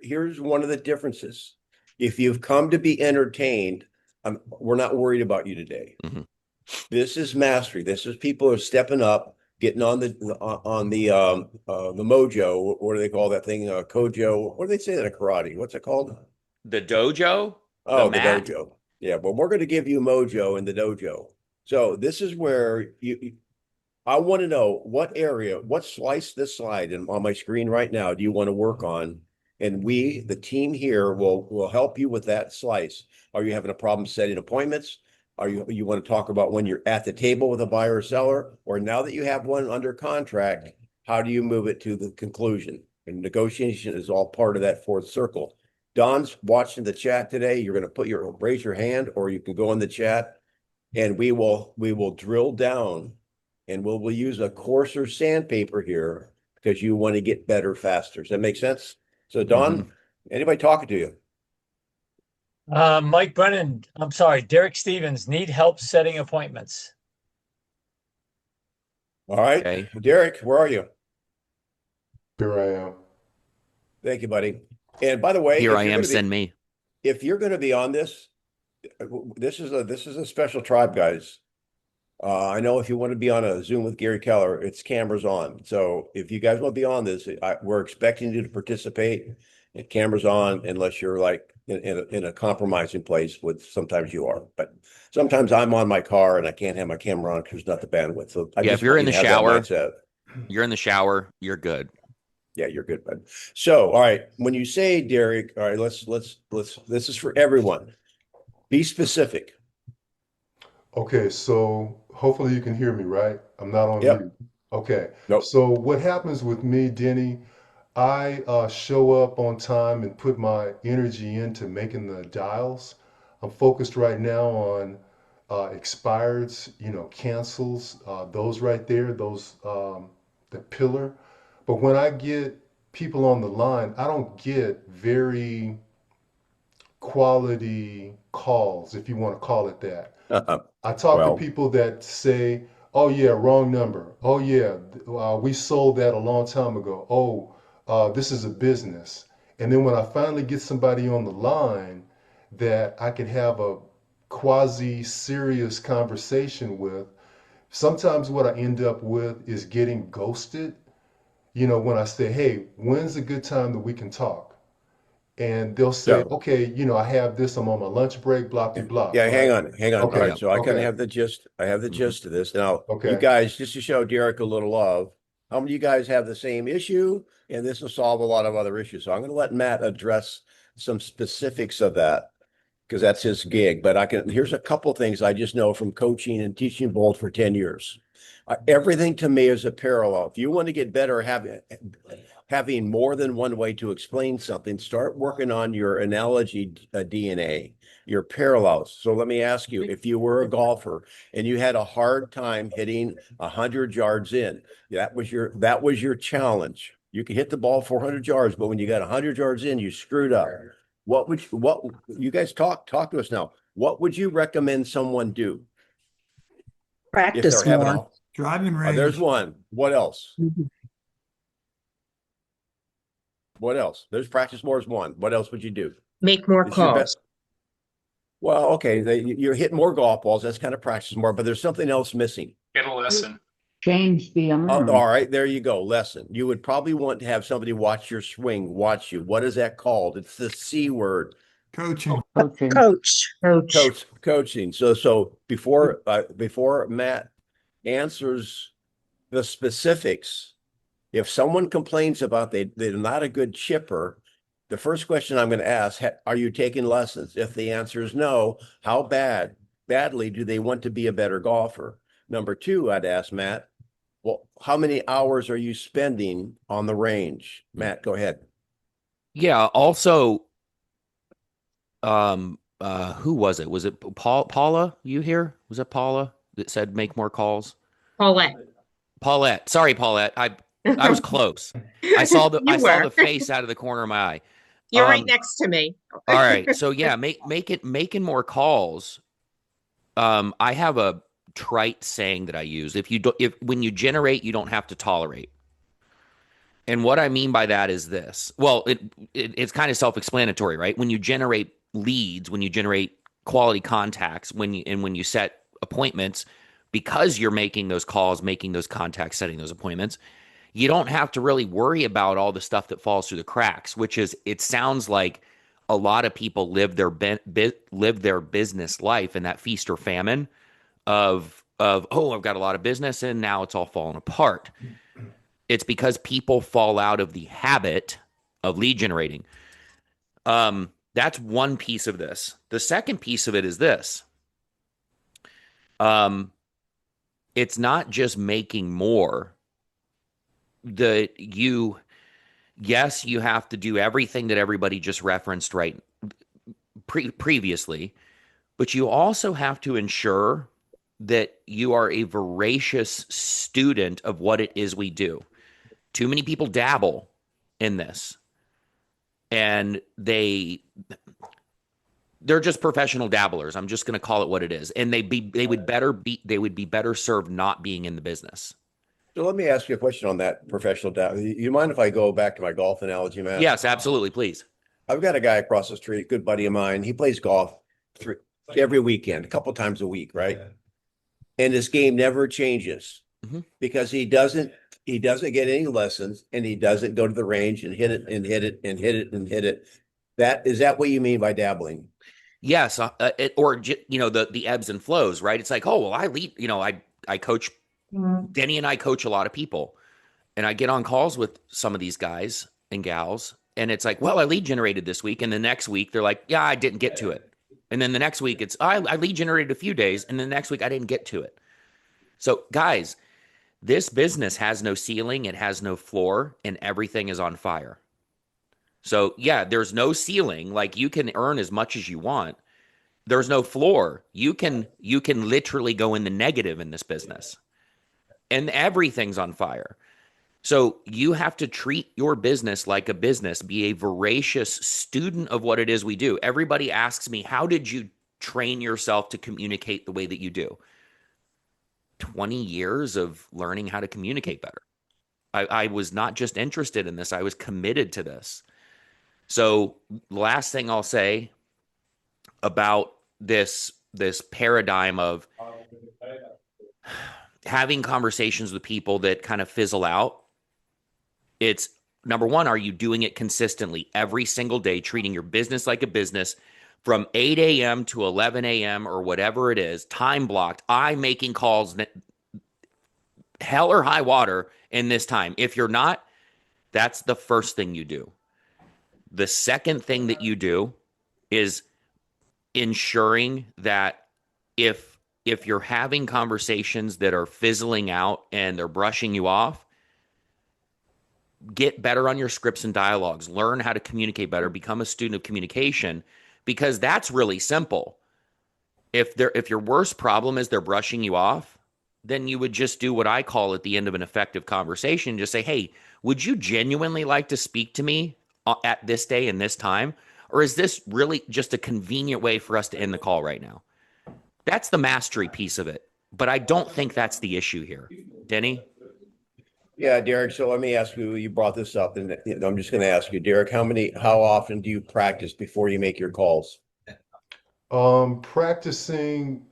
Here's one of the differences. If you've come to be entertained, we're not worried about you today. Mm-hmm. This is mastery. This is people are stepping up, getting on the mojo. What do they call that thing? Kojo. What do they say that in karate? What's it called? The dojo, the Oh, the mat. dojo. Yeah, but we're going to give you mojo in the dojo. So this is where I want to know what area, what slice this slide and on my screen right now do you want to work on? And we, the team here, will help you with that slice. Are you having a problem setting appointments? Are you want to talk about when you're at the table with a buyer or seller, or now that you have one under contract, how do you move it to the conclusion? And negotiation is all part of that fourth circle. Don's watching the chat today. You're going to raise your hand, or you can go in the chat, and we will drill down, and we'll use a coarser sandpaper here because you want to get better faster. Does that make sense? So Don, anybody talking to you? Mike Brennan, I'm sorry, Derek Stevens, need help setting appointments. All right, Okay. Derek, where are you? Here I am. Thank you, buddy. And by the way, Here I am. Send me. if you're going to be on this, this is a special tribe, guys. I know if you want to be on a Zoom with Gary Keller, it's cameras on. So if you guys want to be on this, we're expecting you to participate. And cameras on, unless you're like in a compromising place, which sometimes you are. But sometimes I'm on my car and I can't have my camera on because there's not the bandwidth. So I Yeah, just if you're want in you the to have that shower, mindset. you're in the shower, you're good. Yeah, you're good, bud. So, all right, when you say Derek, all right, let's this is for everyone. Be specific. Okay, so hopefully you can hear me, right? I'm not on Yep. mute. Okay, Nope. so what happens with me, Denny, I show up on time and put my energy into making the dials. I'm focused right now on expireds, cancels, those right there, those the pillar. But when I get people on the line, I don't get very quality calls, if you want to call it that. I talk to Well, people that say, "Oh yeah, wrong number. Oh yeah, we sold that a long time ago. Oh, this is a business." And then when I finally get somebody on the line that I can have a quasi serious conversation with, sometimes what I end up with is getting ghosted. When I say, "Hey, when's a good time that we can talk?" And they'll say, so "Okay, I have this. I'm on my lunch break. Blah blah yeah, blah." yeah, hang Right? on, hang on. All Okay. right, Yep. so I kind of Okay. have the gist. I have the Mhm. gist of this. Now, you Okay. guys, just to show Derek a little love, how many of you guys have the same issue? And this will solve a lot of other issues. So I'm going to let Matt address some specifics of that because that's his gig. But here's a couple things I just know from coaching and teaching Bolt for 10 years. Everything to me is a parallel. If you want to get better having more than one way to explain something, start working on your analogy DNA, your parallels. So let me ask you, if you were a golfer and you had a hard time hitting 100 yards in, that was your challenge. You could hit the ball 400 yards, but when you got 100 yards in, you screwed up. What you guys talk to us now? What would you recommend someone do if they're Practice having more. Driving there's range. one. What else? Mhm. What else? There's practice more is one. What else would you do? Make more It's your best. calls. Well, okay, you're hitting more golf balls. That's kind of practice more, but there's something else missing. Get a lesson. Change the All right, there you go. Lesson. You would probably want to have somebody watch your swing, watch you. What is that called? It's the C word. Coaching. Coaching. Coach. Coaching. So before Matt answers the specifics, if someone complains about they're not a good chipper, the first question I'm going to ask, are you taking lessons? If the answer is no, how badly do they want to be a better golfer? Number two, I'd ask Matt, well, how many hours are you spending on the range? Matt, go ahead. Yeah. Also, who was it? Was it Paula? You here? Was it Paula that said make more calls? Paulette. Paulette. Sorry, Paulette. I was close. I saw the You were. face out of the corner of my eye. You're right next to me. All right. So yeah, making more calls. I have a trite saying that I use. If when you generate, you don't have to tolerate. And what I mean by that is this. Well, it's kind of self-explanatory, right? When you generate leads, when you generate quality contacts, when you set appointments, because you're making those calls, making those contacts, setting those appointments, you don't have to really worry about all the stuff that falls through the cracks, which is it sounds like a lot of people live their business life in that feast or famine of oh, I've got a lot of business and now it's all falling apart. It's because people fall out of the habit of lead generating. That's one piece of this. The second piece of it is this. It's not just making more. Yes, you have to do everything that everybody just referenced right previously, but you also have to ensure that you are a voracious student of what it is we do. Too many people dabble in this, and they're just professional dabblers. I'm just going to call it what it is, and they would be better served not being in the business. So let me ask you a question on that professional data. You mind if I go back to my golf analogy, Matt? Yes, absolutely, please. I've got a guy across the street, good buddy of mine. He plays golf every weekend, a couple times a week, right? And his game never changes because he doesn't get any lessons, and he doesn't go to the range and hit it and hit it and hit it and hit it. Is that what you mean by dabbling? Yes, the ebbs and flows, right? It's like, oh well, I coach. Denny and I coach a lot of people, and I get on calls with some of these guys and gals, and it's like, well, I lead generated this week, and the next week they're like, yeah, I didn't get to it, and then the next week it's I lead generated a few days, and the next week I didn't get to it. So guys, this business has no ceiling, it has no floor, and everything is on fire. So yeah, there's no ceiling. Like you can earn as much as you want. There's no floor. You can literally go in the negative in this business. And everything's on fire. So you have to treat your business like a business, be a voracious student of what it is we do. Everybody asks me, how did you train yourself to communicate the way that you do? 20 years of learning how to communicate better. I was not just interested in this, I was committed to this. So last thing I'll say about this paradigm of having conversations with people that kind of fizzle out, it's number one, are you doing it consistently every single day, treating your business like a business from 8 a.m. to 11 a.m. or whatever it is, time blocked, I'm making calls, hell or high water in this time. If you're not, that's the first thing you do. The second thing that you do is ensuring that if you're having conversations that are fizzling out and they're brushing you off, get better on your scripts and dialogues, learn how to communicate better, become a student of communication, because that's really simple. If your worst problem is they're brushing you off, then you would just do what I call at the end of an effective conversation, just say, hey, would you genuinely like to speak to me at this day and this time? Or is this really just a convenient way for us to end the call right now? That's the mastery piece of it. But I don't think that's the issue here. Denny? Yeah, Derek. So let me ask you, you brought this up, and I'm just going to ask you, Derek, how often do you practice before you make your calls? Practicing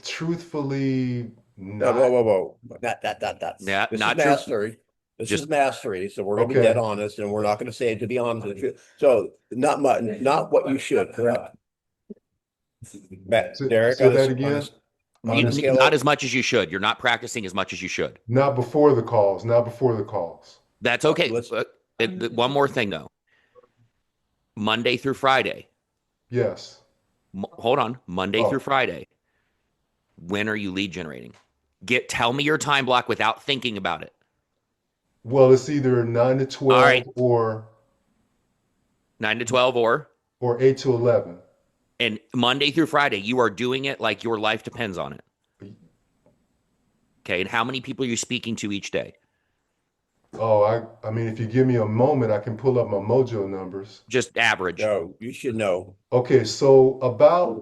truthfully, No, not. whoa. Not. Yeah, This not is true. mastery. This Just is mastery. So we're going to be Okay. dead honest, and we're not going to say it to be honest with you. So not much, not what you should, correct? Derek, Say that again. on a scale not of, as much as you should. You're not practicing as much as you should. Not before the calls. Not before the calls. That's okay. Let's- One more thing, though. Monday through Friday. Yes. Hold on. Monday Oh. through Friday. When are you lead generating? Tell me your time block without thinking about it. Well, it's either 9 to 12 All right. or 9 to 12 or 8 to 11. and Monday through Friday, you are doing it like your life depends on it. Okay. And how many people are you speaking to each day? Oh, I mean, if you give me a moment, I can pull up my Mojo numbers. Just average. no, you should know. Okay, so about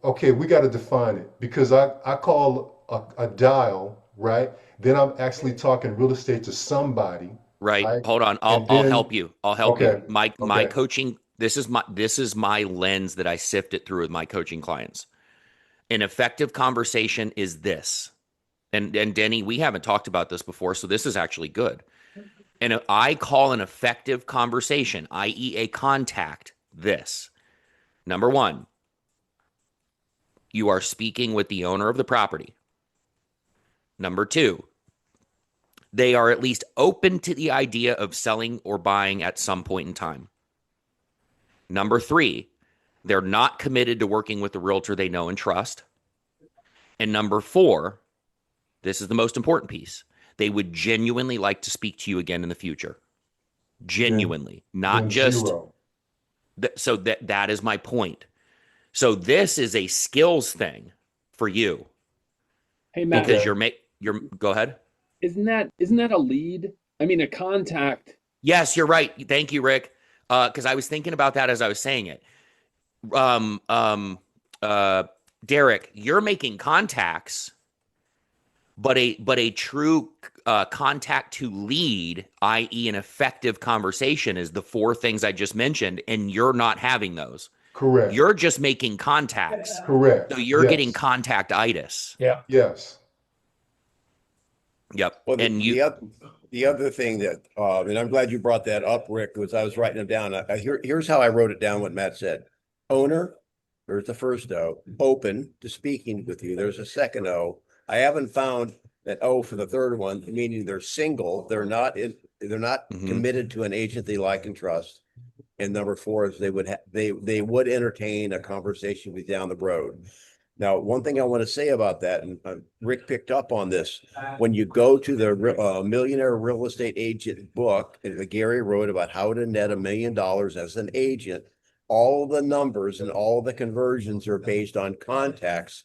okay, we got to define it because I call a dial, right? Then I'm actually talking real estate to somebody, Right. right? Hold on. And I'll then, help you. I'll help you. okay, My okay, coaching, this is my lens that I sift it through with my coaching clients. An effective conversation is this. And Denny, we haven't talked about this before, so this is actually good. And I call an effective conversation, i.e., a contact, this. Number one, you are speaking with the owner of the property. Number two, they are at least open to the idea of selling or buying at some point in time. Number three, they're not committed to working with the realtor they know and trust. And number four, this is the most important piece. They would genuinely like to speak to you again in the future. then Genuinely, not then just zero. so that is my point. So this is a skills thing for you Hey Matt, because Okay. you're go ahead. isn't that a lead? I mean, a contact. Yes, you're right. Thank you, Rick. Because I was thinking about that as I was saying it. Um, um, uh, Derek, you're making contacts, but a true contact to lead, i.e., an effective conversation, is the four things I just mentioned, and you're not having those. Correct. You're just making contacts, Correct. so you're getting Yes. contactitis. Yeah. Yes. Yep, Well, and you. the other thing that, and I'm glad you brought that up, Rick, was I was writing them down. Here's how I wrote it down, what Matt said. Owner, there's the first O. Open to speaking with you. There's a second O. I haven't found that O for the third one, meaning they're single. They're not Mhm. committed to an agent they like and trust. And number four is they would entertain a conversation with you down the road. Now, one thing I want to say about that, and Rick picked up on this, when you go to the Millionaire Real Estate Agent book that Gary wrote about how to net $1 million as an agent, all the numbers and all the conversions are based on contacts,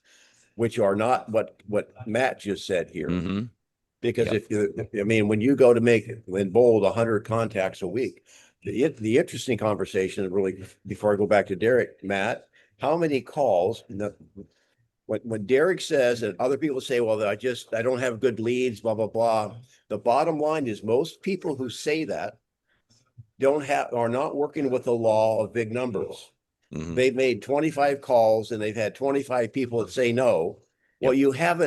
which are not what Matt just said here. Mhm. Because Yep. when you go to make in bold 100 contacts a week, the interesting conversation really, before I go back to Derek, Matt, how many calls? When Derek says, and other people say, well, I don't have good leads, blah, blah, blah. The bottom line is most people who say that are not working with the law of big numbers. Mhm. They've made 25 calls and they've had 25 people that say no. Well, you've got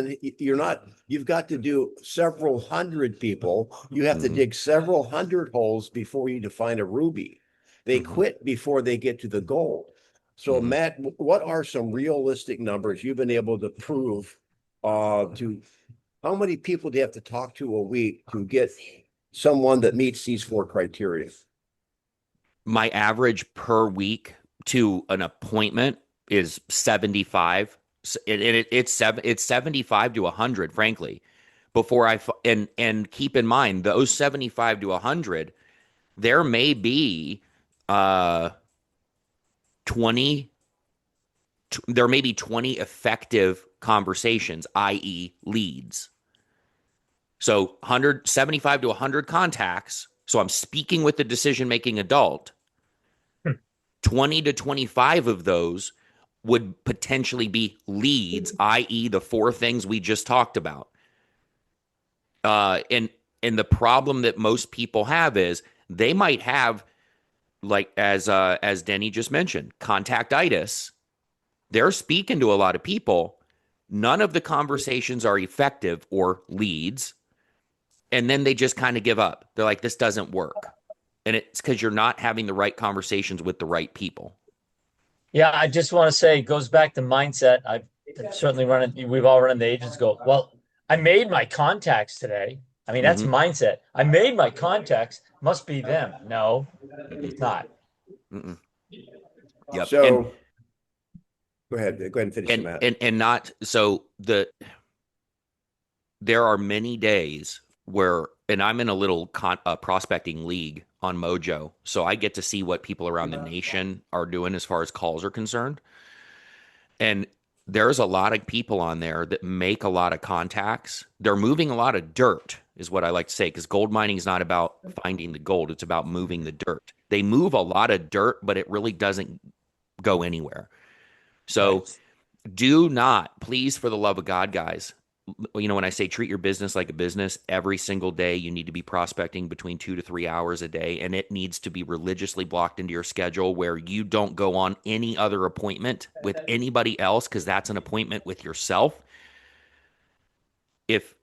to do several hundred people. You have to Mhm. dig several hundred holes before you define a ruby. They Mhm. quit before they get to the gold. So, Mhm. Matt, what are some realistic numbers you've been able to prove to how many people do you have to talk to a week to get someone that meets these four criteria? My average per week to an appointment is 75. It's 75 to 100, frankly. And keep in mind those 75 to 100, there may be uh 20 there may be 20 effective conversations, i.e. leads. So 175 to 100 contacts. So I'm speaking with the decision-making adult. 20 to 25 of those would potentially be leads, i.e., the four things we just talked about. And the problem that most people have is they might have, like as Denny just mentioned, contactitis. They're speaking to a lot of people. None of the conversations are effective or leads, and then they just kind of give up. They're like, "This doesn't work," and it's because you're not having the right conversations with the right people. Yeah, I just want to say it goes back to mindset. I've certainly run it. We've all run the agents go, well, I made my contacts today. I mean, that's Mm-hmm. mindset. I made my contacts. Must be them. No, it's not. Mm-mm. Yep. So go ahead and finish, Matt. And not so there are many days where, and I'm in a little prospecting league on Mojo, so I get to see what people around the nation are doing as far as calls are concerned. And there's a lot of people on there that make a lot of contacts. They're moving a lot of dirt, is what I like to say, because gold mining is not about finding the gold. It's about moving the dirt. They move a lot of dirt, but it really doesn't go anywhere. So do not, please, for the love of God, guys, when I say treat your business like a business, every single day you need to be prospecting between 2 to 3 hours a day, and it needs to be religiously blocked into your schedule where you don't go on any other appointment with anybody else because that's an appointment with yourself. If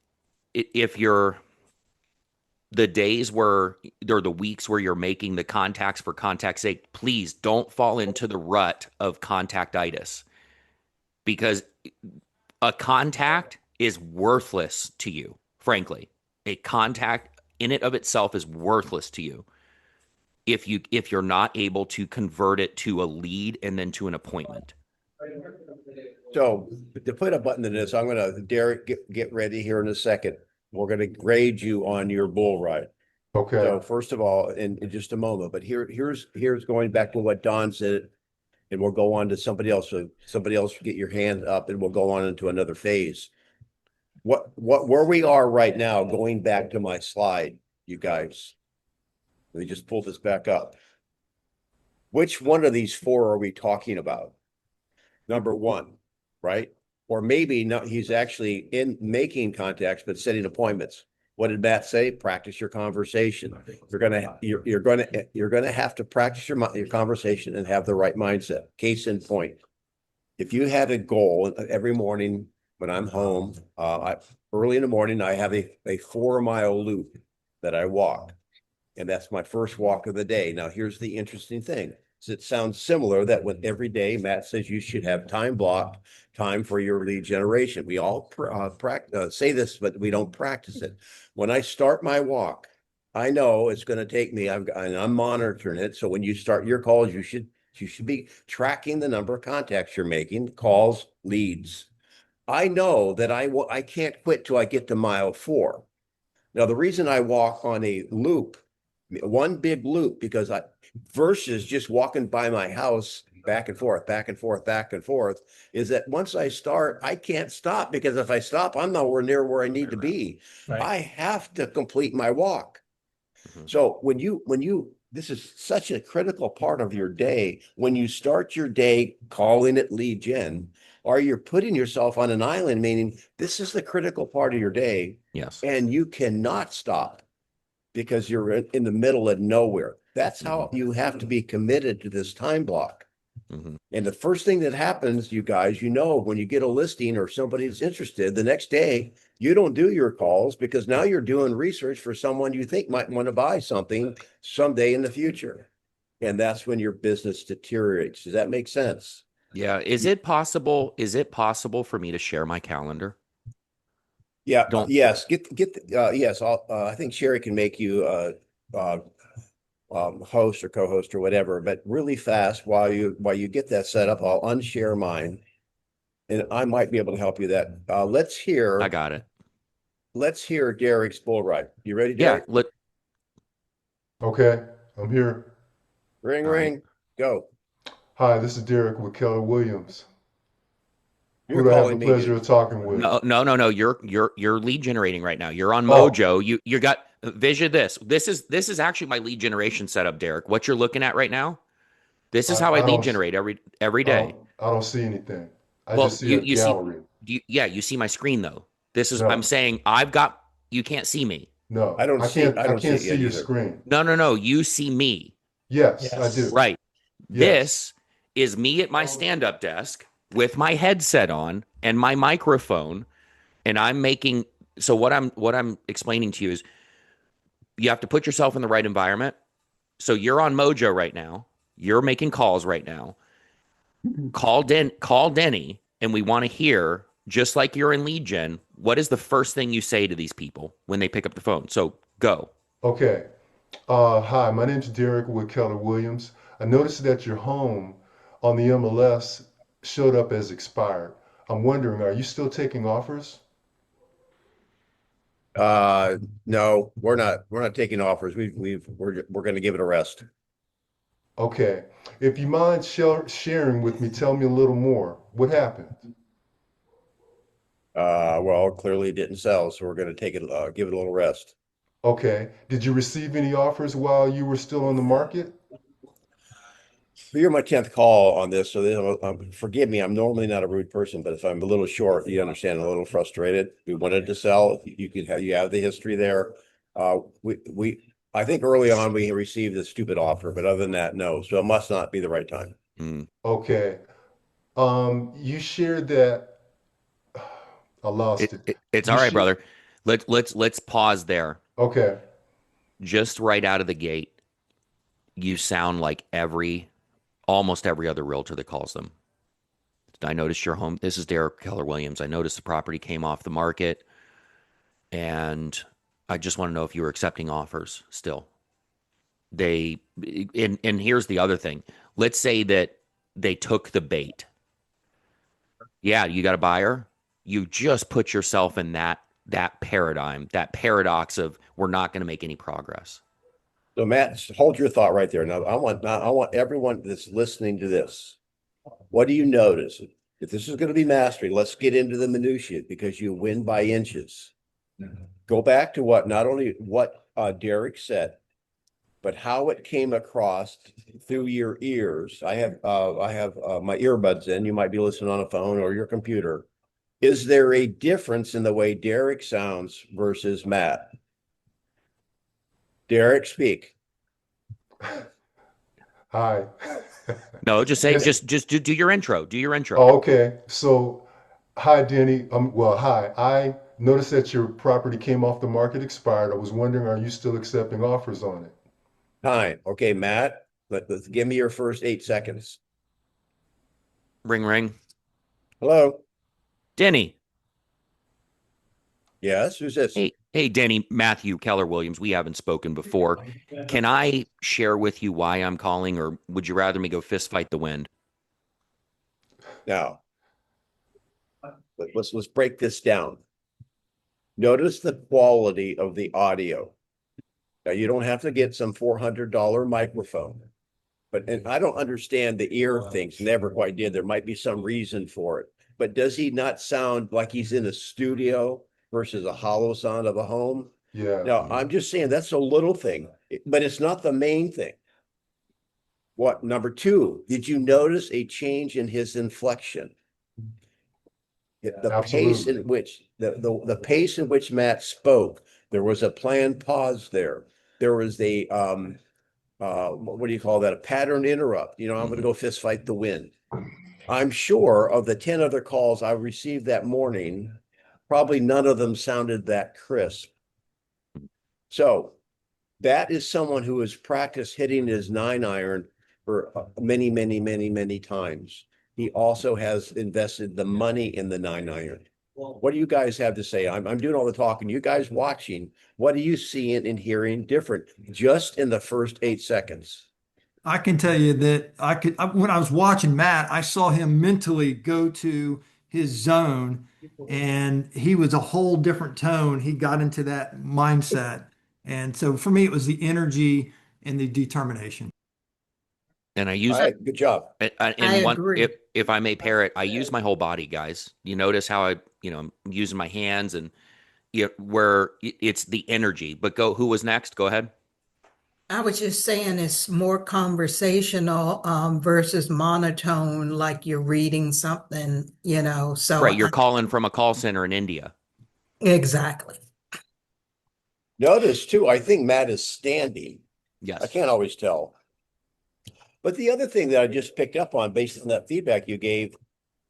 you're the days where or the weeks where you're making the contacts for contact's sake, please don't fall into the rut of contactitis because a contact is worthless to you, frankly. A contact in it of itself is worthless to you if you're not able to convert it to a lead and then to an appointment. So to put a button to this, I'm going to, Derek, get ready here in a second. We're going to grade you on your bull ride. Okay. So first of all, in just a moment, but here's going back to what Don said, and we'll go on to somebody else. So somebody else get your hand up, and we'll go on into another phase. Where we are right now, going back to my slide, you guys. Let me just pull this back up. Which one of these four are we talking about? Number one, right? Or maybe not, he's actually in making contacts, but setting appointments. What did Matt say? Practice your conversation. You're gonna have to practice your conversation and have the right mindset. Case in point, if you had a goal every morning when I'm home, early in the morning, I have a 4 mile loop that I walk, and that's my first walk of the day. Now, here's the interesting thing. It sounds similar that when every day Matt says you should have time blocked time for your lead generation. We all say this, but we don't practice it. When I start my walk, I know it's going to take me, and I'm monitoring it. So when you start your calls, you should be tracking the number of contacts you're making, calls, leads. I know that I can't quit till I get to mile 4. Now, the reason I walk on a loop, one big loop, because versus just walking by my house back and forth, back and forth, back and forth, is that once I start, I can't stop, because if I stop, I'm nowhere near where I need to be. Right. I have to complete my walk. Mhm. So when you, this is such a critical part of your day. When you start your day calling it lead gen, or you're putting yourself on an island, meaning this is the critical part of your day, Yes. and you cannot stop because you're in the middle of nowhere. That's how you have to be committed to this time block. Mhm. And the first thing that happens, you guys, when you get a listing or somebody's interested, the next day, you don't do your calls because now you're doing research for someone you think might want to buy something someday in the future. And that's when your business deteriorates. Does that make sense? Yeah. Is it possible for me to share my calendar? Yeah. Don't Yes. Yes. I think Sherry can make you host or co-host or whatever, but really fast while you get that set up, I'll unshare mine, and I might be able to help you that. I got it. Let's hear Derek's bull ride. You ready, Yeah. Derek? Okay, I'm here. Ring, All right. ring, go. Hi, this is Derek with Keller Williams. Who You're do I have the calling me, pleasure dude. of talking with? No. You're lead generating right now. You're on Oh. Mojo. You got vision this. This is actually my lead generation setup, Derek. What you're looking at right now. This is how I I lead don't, generate every I day. don't see anything. I Well, just see a you see, gallery. you see my screen though. I'm No, saying you can't see me. no, I don't I see can't it see yet your either. screen. No. You see me. Yes, I Yes. do. Right. Yes. This is me at my stand-up desk with my headset on and my microphone, and I'm making. So what I'm explaining to you is you have to put yourself in the right environment. So you're on Mojo right now. You're making calls right now. Call Denny, and we want to hear, just like you're in lead gen, what is the first thing you say to these people when they pick up the phone? So go. Okay. Hi, my name's Derek with Keller Williams. I noticed that your home on the MLS showed up as expired. I'm wondering, are you still taking offers? No, we're not. We're not taking offers. We're going to give it a rest. Okay. If you mind sharing with me, tell me a little more. What happened? Well, clearly it didn't sell, so we're going to give it a little rest. Okay. Did you receive any offers while you were still on the market? you're my 10th call on this, so forgive me. I'm normally not a rude person, but if I'm a little short, you understand, a little frustrated. We wanted to sell. You have the history there. I think early on we received a stupid offer, but other than that, no. So it must not be the right time. Mm. Okay. You shared that. I lost it. It's You all right, should. brother. Let's pause there. Okay. Just right out of the gate, you sound like almost every other realtor that calls them. I noticed your home. This is Derek Keller Williams. I noticed the property came off the market, and I just want to know if you were accepting offers still. And here's the other thing. Let's say that they took the bait. Yeah, you got a buyer. You just put yourself in that paradigm, that paradox of we're not going to make any progress. So Matt, hold your thought right there. Now I want everyone that's listening to this. What do you notice? If this is going to be mastery, let's get into the minutiae because you win by inches. Go back to not only what Derek said, but how it came across through your ears. I have my earbuds in. You might be listening on a phone or your computer. Is there a difference in the way Derek sounds versus Matt? Derek, speak. Hi. No, just say, Yes. just do your intro. Do your intro. Oh, okay. So, hi, Denny. Well, hi. I noticed that your property came off the market, expired. I was wondering, are you still accepting offers on it? Time. Okay, Matt, let's give me your first 8 seconds. Ring, ring. Hello. Denny. Yes, who's this? Hey, Denny, Matthew Keller Williams. We haven't spoken before. Can I share with you why I'm calling, or would you rather me go fist fight the wind? Now, let's break this down. Notice the quality of the audio. Now, you don't have to get some $400 microphone, and I don't understand the ear things. Never quite did. There might be some reason for it, but does he not sound like he's in a studio versus a hollow sound of a home? Yeah. Now, I'm just saying that's a little thing, but it's not the main thing. What, number two, did you notice a change in his inflection? The pace Absolutely. in which the pace in which Matt spoke, there was a planned pause there. There was a what do you call that? A pattern interrupt. I'm going to go fist fight the wind. I'm sure of the 10 other calls I received that morning, probably none of them sounded that crisp. So that is someone who has practiced hitting his 9-iron for many, many, many, many times. He also has invested the money in the 9-iron. What do you guys have to say? I'm doing all the talking. You guys watching, what are you seeing and hearing different just in the first 8 seconds? I can tell you that when I was watching Matt, I saw him mentally go to his zone and he was a whole different tone. He got into that mindset. And so for me, it was the energy and the determination. And I use All right, good job. and I one agree. if I may parrot, I use my whole body, guys. You notice how I'm using my hands and where it's the energy. But who was next? Go ahead. I was just saying it's more conversational versus monotone, like you're reading something, So Right, you're calling from a call center in India. exactly. Notice too, I think Matt is standing. Yes. I can't always tell. But the other thing that I just picked up on based on that feedback you gave,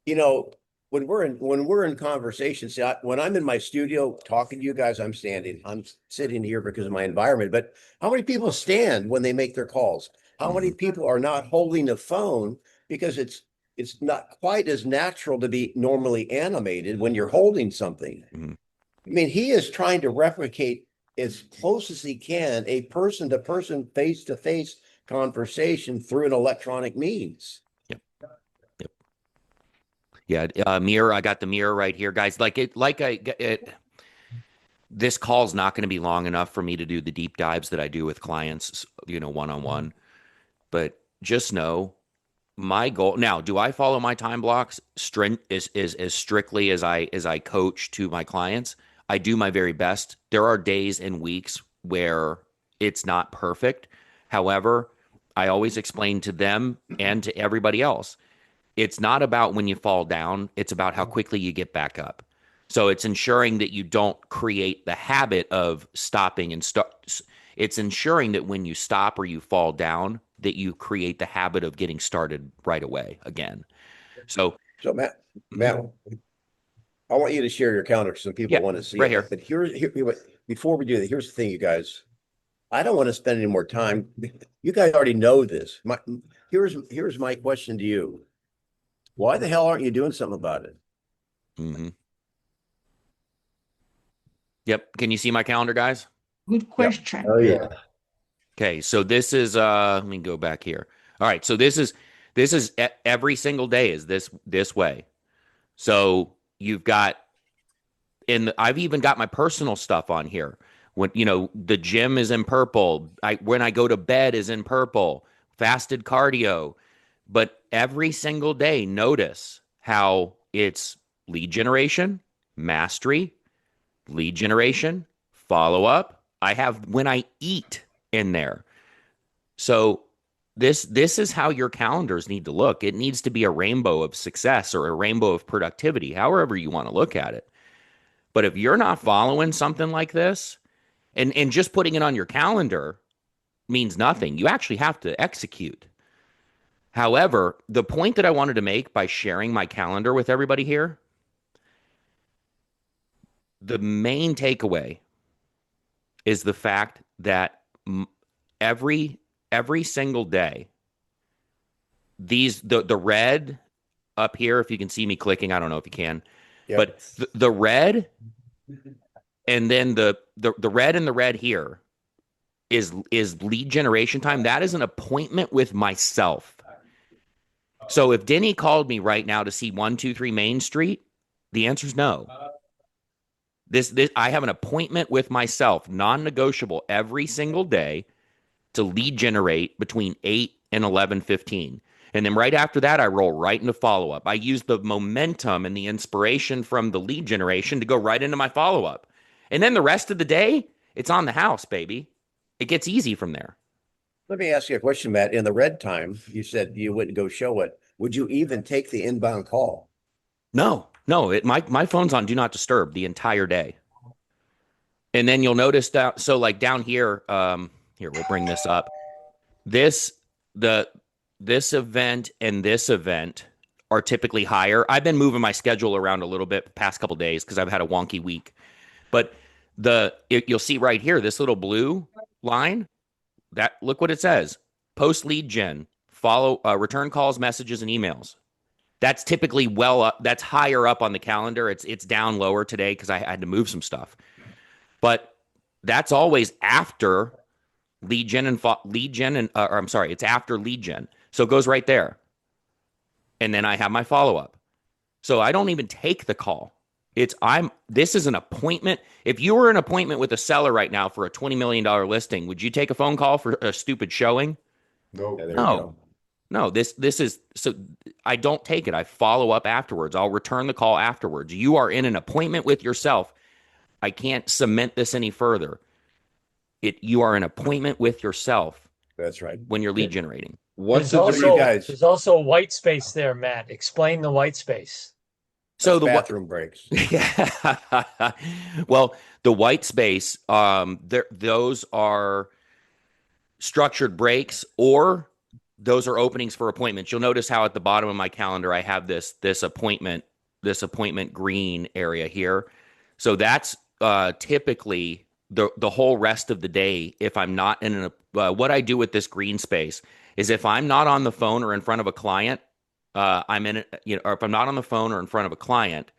when we're in conversation, see, when I'm in my studio talking to you guys, I'm standing. I'm sitting here because of my environment. But how many people stand when they make their calls? How many people are not holding a phone because it's not quite as natural to be normally animated when you're holding something. Mm-hmm. I mean, he is trying to replicate as close as he can a person-to-person, face-to-face conversation through an electronic means. Yeah, mirror. I got the mirror right here, guys. This call's not going to be long enough for me to do the deep dives that I do with clients, one-on-one. But just know my goal now. Do I follow my time blocks is as strictly as I coach to my clients? I do my very best. There are days and weeks where it's not perfect. However, I always explain to them and to everybody else, it's not about when you fall down, it's about how quickly you get back up. So it's ensuring that you don't create the habit of stopping and start. It's ensuring that when you stop or you fall down, that you create the habit of getting started right away again. So Matt, I want you to share your calendar. Some people Yeah, want to see right it. here. But before we do that, here's the thing, you guys. I don't want to spend any more time. You guys already know this. Here's my question to you. Why the hell aren't you doing something about it? Mm-hmm. Yep. Can you see my calendar, guys? Good question. Oh yeah. Okay, so this is let me go back here. All right, so this is every single day is this way. So you've got I've even got my personal stuff on here. When the gym is in purple, when I go to bed is in purple, fasted cardio, but every single day notice how it's lead generation, mastery, lead generation, follow up. I have when I eat in there. So this is how your calendars need to look. It needs to be a rainbow of success or a rainbow of productivity, however you want to look at it. But if you're not following something like this and just putting it on your calendar means nothing. You actually have to execute. However, the point that I wanted to make by sharing my calendar with everybody here, the main takeaway is the fact that every single day, the red up here, if you can see me clicking, I don't know if you can, Yep. but the red and then the red and the red here is lead generation time. That is an appointment with myself. So if Denny called me right now to see 123 Main Street, the answer is no. This I have an appointment with myself, non-negotiable, every single day to lead generate between 8 and 11:15. And then right after that, I roll right into follow-up. I use the momentum and the inspiration from the lead generation to go right into my follow-up. And then the rest of the day, it's on the house, baby. It gets easy from there. Let me ask you a question, Matt. In the red time, you said you wouldn't go show it. Would you even take the inbound call? No. My phone's on do not disturb the entire day. And then you'll notice that. So like down here, here, we'll bring this up. This event and this event are typically higher. I've been moving my schedule around a little bit the past couple days because I've had a wonky week. But you'll see right here, this little blue line, look what it says. Post lead gen, follow return calls, messages, and emails. That's typically well up. That's higher up on the calendar. It's down lower today because I had to move some stuff. But that's always after lead gen and I'm sorry, it's after lead gen. So it goes right there. And then I have my follow up. So I don't even take the call. This is an appointment. If you were an appointment with a seller right now for a $20 million listing, would you take a phone call for a stupid showing? No. No, this is so I don't take it. I follow up afterwards. I'll return the call afterwards. You are in an appointment with yourself. I can't cement this any further. You are an appointment with yourself. That's right. When you're lead generating. There's also white space there, Matt. Explain the white space. So the bathroom breaks. Yeah. Well, the white space, those are structured breaks, or those are openings for appointments. You'll notice how at the bottom of my calendar I have this appointment green area here. So that's typically the whole rest of the day. If I'm not in what I do with this green space is if I'm not on the phone or in front of a client, I'm in it, or if I'm not on the phone or in front of a client,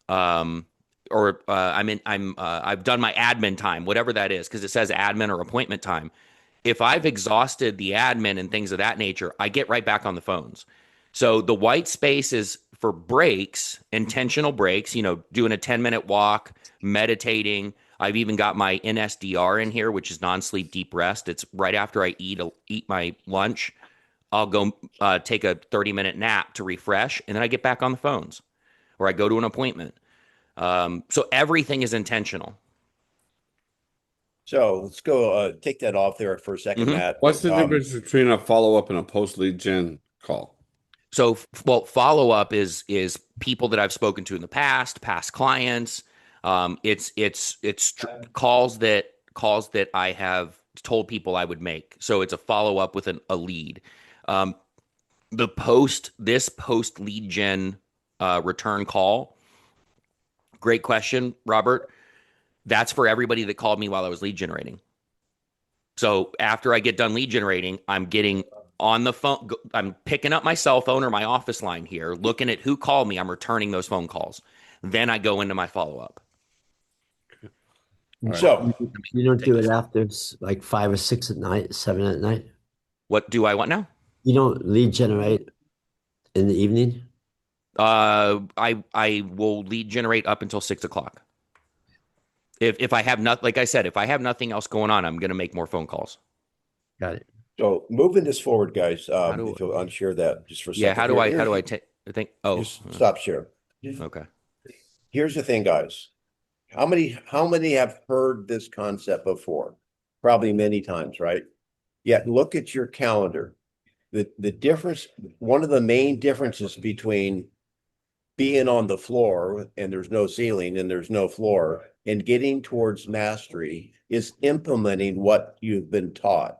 I've done my admin time, whatever that is, because it says admin or appointment time. If I've exhausted the admin and things of that nature, I get right back on the phones. So the white space is for breaks, intentional breaks, doing a 10-minute walk, meditating. I've even got my NSDR in here, which is non-sleep deep rest. It's right after I eat my lunch. I'll go take a 30-minute nap to refresh, and then I get back on the phones, or I go to an appointment. So everything is intentional. So let's go take that off there for a second, Mhm. Matt. What's the difference between a follow-up and a post-lead gen call? So, well, follow up is people that I've spoken to in the past clients. It's calls that I have told people I would make. So it's a follow up with a lead. This post lead gen return call. Great question, Robert. That's for everybody that called me while I was lead generating. So after I get done lead generating, I'm getting on the phone. I'm picking up my cell phone or my office line here, looking at who called me. I'm returning those phone calls. Then I go into my follow up. So you don't do it after like 5 or 6 at night, 7 at night. What do I want now? You don't lead generate in the evening. I will lead generate up until 6 o'clock. If I have not, like I said, if I have nothing else going on, I'm going to make more phone calls. Got it. So moving this forward, guys, do- if you'll unshare that just for a Yeah. second. How do I take? I think. Oh, Just stop share. okay. Here's the thing, guys. How many have heard this concept before? Probably many times, right? Yet look at your calendar. The difference, one of the main differences between being on the floor and there's no ceiling and there's no floor and getting towards mastery is implementing what you've been taught.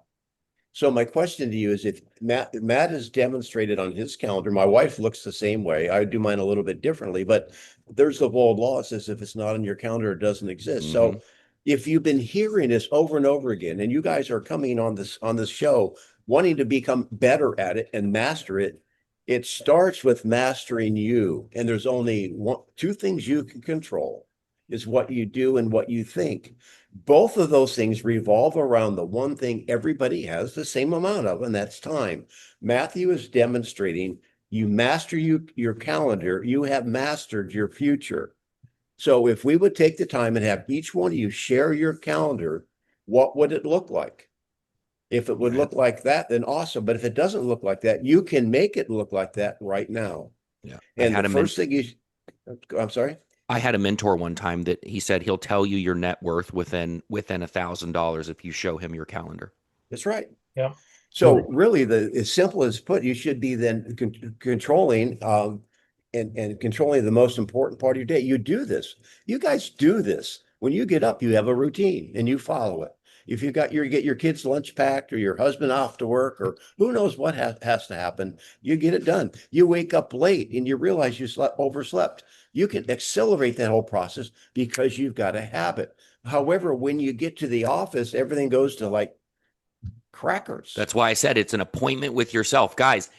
So my question to you is, if Matt has demonstrated on his calendar, my wife looks the same way. I do mine a little bit differently, but there's the old law that says if it's not on your calendar, it doesn't exist. So if you've been hearing this over and over again, and you guys are coming on this show wanting to become better at it and master it, it starts with mastering you. And there's only two things you can control, is what you do and what you think. Both of those things revolve around the one thing everybody has the same amount of, and that's time. Matthew is demonstrating you master your calendar, you have mastered your future. So if we would take the time and have each one of you share your calendar, what would it look like? If it would look like that, then awesome. But if it doesn't look like that, you can make it look like that right now. Yeah. And the first thing I'm sorry? I had a mentor one time that he said he'll tell you your net worth within $1,000 if you show him your calendar. That's right. Yeah. So really, as simple as put, you should be then controlling and controlling the most important part of your day. You do this. You guys do this. When you get up, you have a routine and you follow it. If you get your kids' lunch packed or your husband off to work or who knows what has to happen, you get it done. You wake up late and you realize you overslept. You can accelerate that whole process because you've got a habit. However, when you get to the office, everything goes to like crackers. That's why I said it's an appointment with yourself, guys.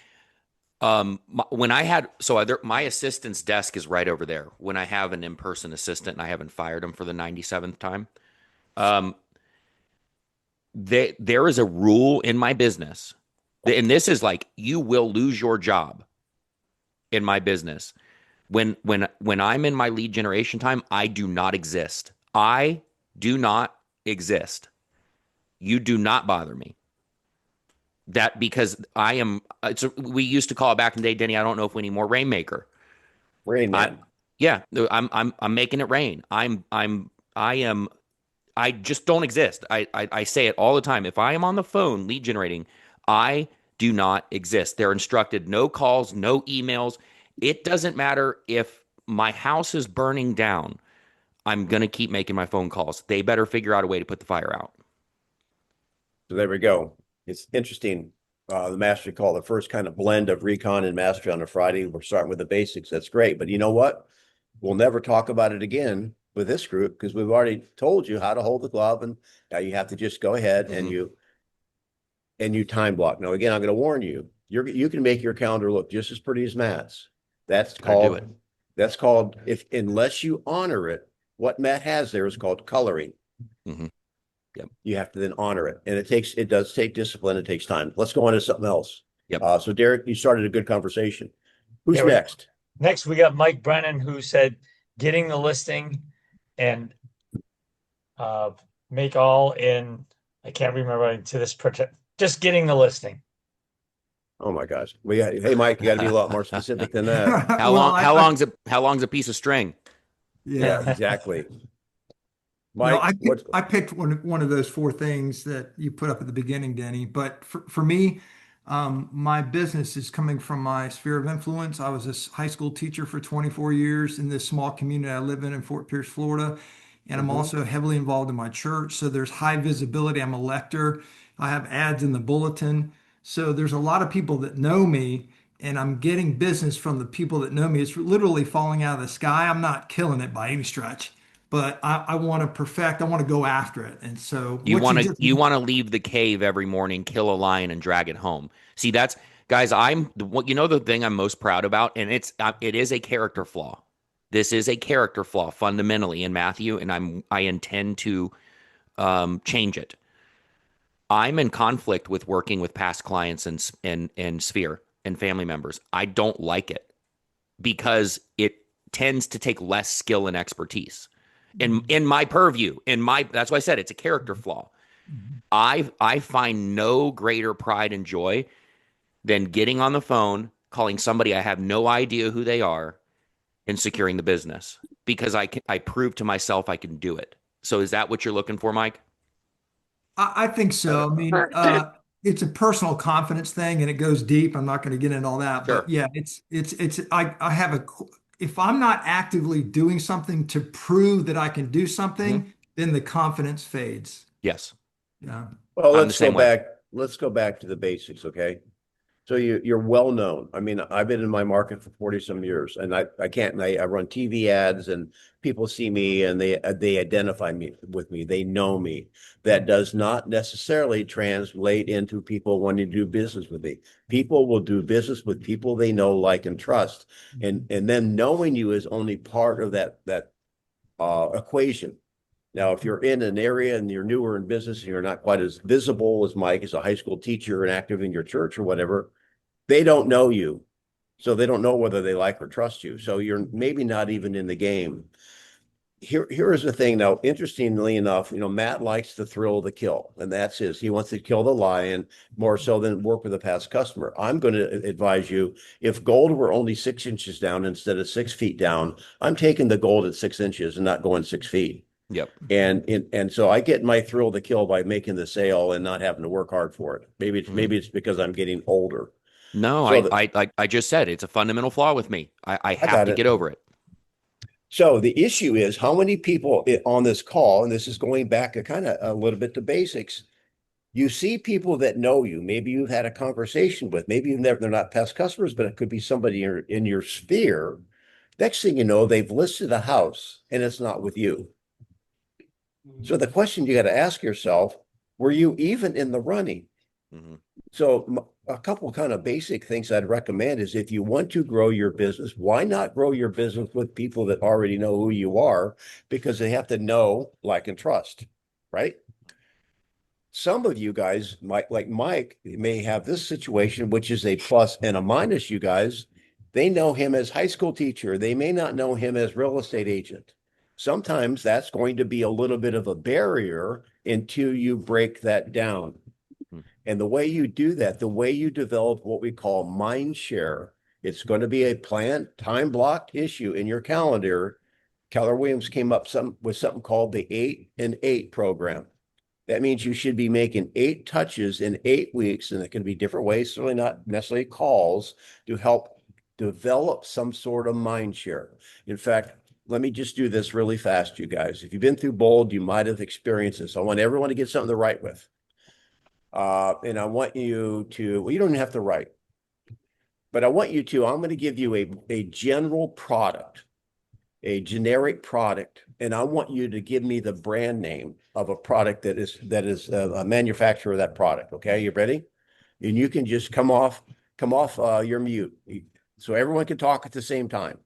When I had my assistant's desk is right over there. When I have an in-person assistant and I haven't fired him for the 97th time, there is a rule in my business, and this is like you will lose your job in my business. When I'm in my lead generation time, I do not exist. I do not exist. You do not bother me. That because I am. We used to call it back in the day, Denny. I don't know if we need more Rainmaker. Rain Man. Yeah, I'm making it rain. I just don't exist. I say it all the time. If I am on the phone lead generating, I do not exist. They're instructed no calls, no emails. It doesn't matter if my house is burning down. I'm going to keep making my phone calls. They better figure out a way to put the fire out. So there we go. It's interesting. The mastery call, the first kind of blend of recon and mastery on a Friday. We're starting with the basics. That's great. But you know what? We'll never talk about it again with this group because we've already told you how to hold the glove, and now you have to just go ahead and you time block. Now, again, I'm going to warn you. You can make your calendar look just as pretty as Matt's. That's called unless you honor it. What Matt has there is called coloring. Yep. You have to then honor it, and it does take discipline. It takes time. Let's go on to something else. Yep. So Derek, you started a good conversation. Who's next? Next, we got Mike Brennan, who said getting the listing and make all in. I can't remember to this just getting the listing. Oh my gosh. Hey Mike, you got to be a lot more specific than that. How long's a piece of string? Yeah, exactly. Mike, I picked one of those four things that you put up at the beginning, Denny. But for me, my business is coming from my sphere of influence. I was a high school teacher for 24 years in this small community I live in Fort Pierce, Florida. And I'm also heavily involved in my church. So there's high visibility. I'm a lector. I have ads in the bulletin. So there's a lot of people that know me, and I'm getting business from the people that know me. It's literally falling out of the sky. I'm not killing it by any stretch, but I want to perfect. I want to go after it. And so You want to leave the cave every morning, kill a lion, and drag it home. See, that's guys. The thing I'm most proud about, and it is a character flaw. This is a character flaw fundamentally in Matthew, and I intend to change it. I'm in conflict with working with past clients and Sphere and family members. I don't like it because it tends to take less skill and expertise. In my purview, that's why I said it's a character flaw. I find no greater pride and joy than getting on the phone, calling somebody I have no idea who they are, and securing the business because I prove to myself I can do it. So is that what you're looking for, Mike? I think so. I mean, it's a personal confidence thing, and it goes deep. I'm not going to get into all that, Sure. but yeah, I have if I'm not actively doing something to prove that I can do something, then the confidence fades. Yes. Yeah. Well, I'm the same way. let's go back to the basics, okay? So you're well known. I mean, I've been in my market for 40 some years, and I run TV ads, and people see me and they identify me with me. They know me. That does not necessarily translate into people wanting to do business with me. People will do business with people they know, like, and trust. And then knowing you is only part of that equation. Now, if you're in an area and you're newer in business and you're not quite as visible as Mike, as a high school teacher and active in your church or whatever, they don't know you. So they don't know whether they like or trust you. So you're maybe not even in the game. Here is the thing, though. Interestingly enough, Matt likes the thrill of the kill, and that's he wants to kill the lion more so than work with a past customer. I'm going to advise you, if gold were only 6 inches down instead of 6 feet down, I'm taking the gold at 6 inches and not going 6 feet. Yep. And so I get my thrill to kill by making the sale and not having to work hard for it. Maybe it's because I'm getting older. No, So I just said it's a fundamental flaw with me. I have to get over it. So the issue is how many people on this call, and this is going back a little bit to basics. You see people that know you. Maybe you've had a conversation with. Maybe they're not past customers, but it could be somebody in your sphere. Next thing you know, they've listed a house and it's not with you. So the question you got to ask yourself, were you even in the running? So a couple kind of basic things I'd recommend is, if you want to grow your business, why not grow your business with people that already know who you are, because they have to know, like, and trust, right? Some of you guys like Mike may have this situation, which is a plus and a minus. You guys, they know him as high school teacher. They may not know him as real estate agent. Sometimes that's going to be a little bit of a barrier until you break that down. And the way you do that, the way you develop what we call mind share, it's going to be a planned, time blocked issue in your calendar. Keller Williams came up with something called the 8 and 8 program. That means you should be making 8 touches in 8 weeks, and it can be different ways, certainly not necessarily calls, to help develop some sort of mind share. In fact, let me just do this really fast, you guys. If you've been through Bold, you might have experienced this. I want everyone to get something to write with. And I want you to, well, you don't have to write, but I want you to, I'm going to give you a general product, a generic product, and I want you to give me the brand name of a product that is a manufacturer of that product. Okay, you ready? And you can just come off your mute, so everyone can talk at the same time.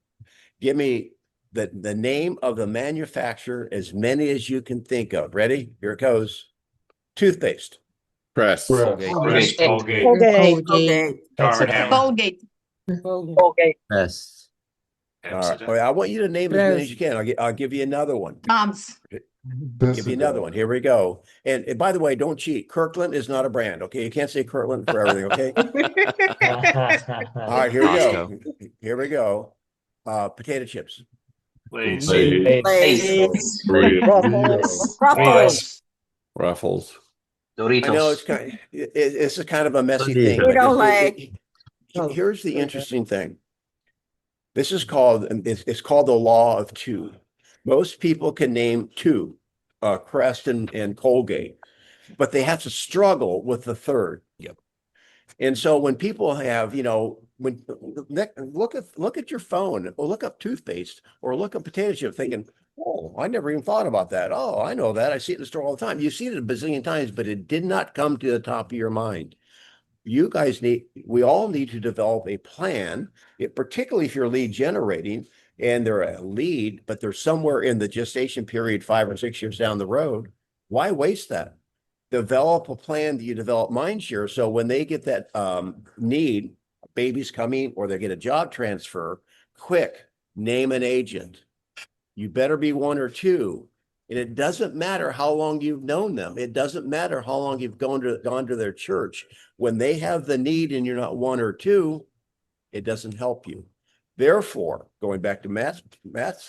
Give me the name of the manufacturer, as many as you can think of. Ready? Here it goes. Toothpaste. Press. Colgate. Colgate. Colgate. Best. All right. I want you to name as many as you can. I'll give you another one. Tom's. Give you another one. Here we go. And by the way, don't cheat. Kirkland is not a brand. Okay, you can't say Kirkland for everything. Okay. All right. Here we go. Here we go. Potato chips. Lace. Lace. Leo. Raffles. I know it's it's a kind of a messy Honey. thing, but Oh. here's the interesting thing. This is called it's called the law of two. Most people can name two, Crest and Colgate, but they have to struggle with the third. Yep. And so when people have, when look at your phone or look up toothpaste or look up potato chip thinking, oh, I never even thought about that. Oh, I know that. I see it in the store all the time. You've seen it a bazillion times, but it did not come to the top of your mind. We all need to develop a plan, particularly if you're lead generating and they're a lead, but they're somewhere in the gestation period, 5 or 6 years down the road. Why waste that? Develop a plan that you develop mind share. So when they get that need, baby's coming, or they get a job transfer, quick, name an agent. You better be one or two. And it doesn't matter how long you've known them. It doesn't matter how long you've gone to their church. When they have the need and you're not one or two, it doesn't help you. Therefore, going back to Matt's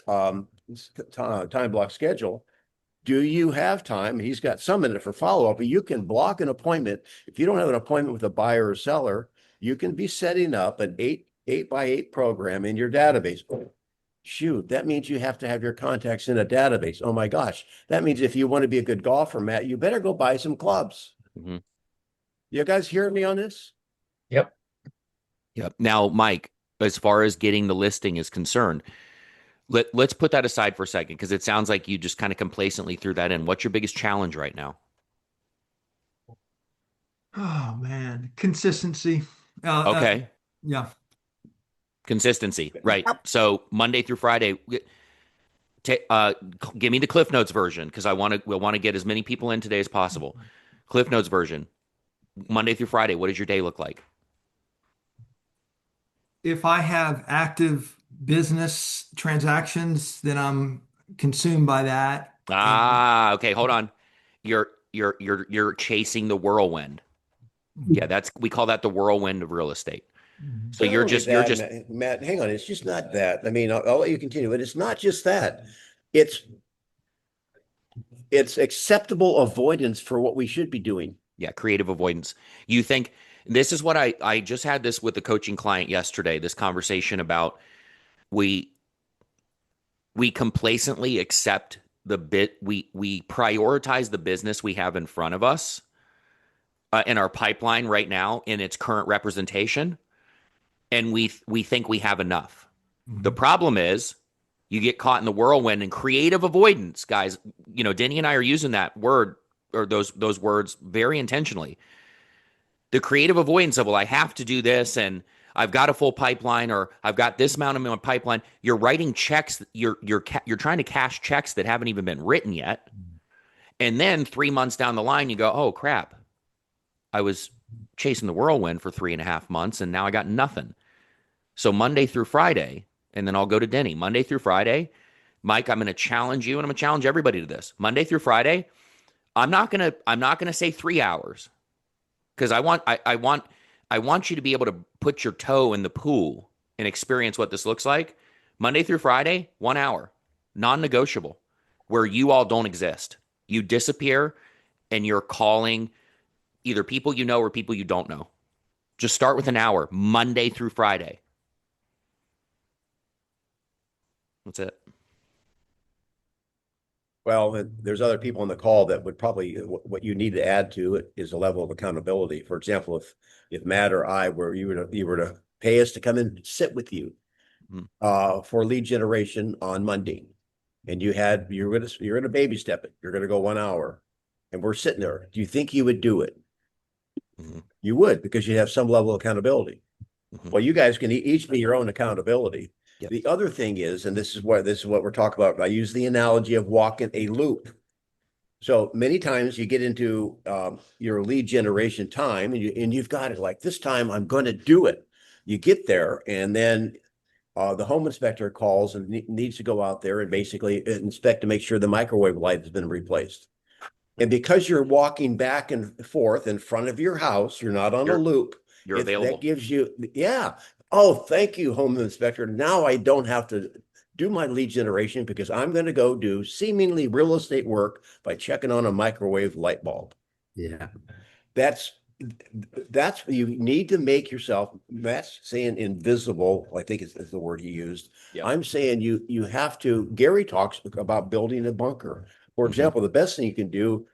time block schedule, do you have time? He's got some in it for follow-up, but you can block an appointment. If you don't have an appointment with a buyer or seller, you can be setting up an 8x8 program in your database. Shoot, that means you have to have your contacts in a database. Oh my gosh. That means if you want to be a good golfer, Matt, you better go buy some clubs. Mm-hmm. You guys hear me on this? Yep. Now, Mike, as far as getting the listing is concerned, let's put that aside for a second, because it sounds like you just kind of complacently threw that in. What's your biggest challenge right now? Oh man, consistency. Okay. Yeah. Consistency, right? So Monday through Friday, give me the Cliff Notes version, because we want to get as many people in today as possible. Cliff Notes version, Monday through Friday. What does your day look like? If I have active business transactions, then I'm consumed by that. Okay. Hold on. You're chasing the whirlwind. Yeah, we call that the whirlwind of real estate. So you're just Matt, hang on. It's just not that. I mean, I'll let you continue, but it's not just that. It's acceptable avoidance for what we should be doing. Yeah, creative avoidance. You think this is what I just had this with a coaching client yesterday, this conversation about we complacently accept we prioritize the business we have in front of us in our pipeline right now in its current representation, and we think we have enough. Mm-hmm. The problem is you get caught in the whirlwind and creative avoidance, guys. Denny and I are using that word or those words very intentionally. The creative avoidance of, well, I have to do this, and I've got a full pipeline, or I've got this amount of my pipeline. You're writing checks. You're trying to cash checks that haven't even been written yet. And then 3 months down the line, you go, oh crap, I was chasing the whirlwind for 3.5 months, and now I got nothing. So Monday through Friday, and then I'll go to Denny. Monday through Friday, Mike, I'm going to challenge you, and I'm going to challenge everybody to this. Monday through Friday, I'm not gonna say 3 hours, because I want you to be able to put your toe in the pool and experience what this looks like. Monday through Friday, 1 hour, non-negotiable, where you all don't exist. You disappear, and you're calling either people you know or people you don't know. Just start with an hour, Monday through Friday. That's it. Well, there's other people on the call that would probably, what you need to add to it is a level of accountability. For example, if Matt or I you were to pay us to come and sit with you for lead generation on Monday, and you're going to baby step it, you're going to go 1 hour, and we're sitting there, do you think you would do it? Mm-hmm. You would, because you have some level of accountability. Mm-hmm. Well, you guys can each be your own accountability. Yep. The other thing is, and this is what we're talking about, I use the analogy of walking a loop. So many times you get into your lead generation time, and you've got it like, this time I'm going to do it. You get there, and then the home inspector calls and needs to go out there and basically inspect to make sure the microwave light has been replaced. And because you're walking back and forth in front of your house, you're not on a loop. You're available. That gives you, yeah. Oh, thank you, home inspector. Now I don't have to do my lead generation because I'm going to go do seemingly real estate work by checking on a microwave light bulb. Yeah. That's you need to make yourself, Matt's saying invisible, I think is the word he used. Yep. I'm saying you have to, Gary talks about building a bunker. For example, the best thing you can do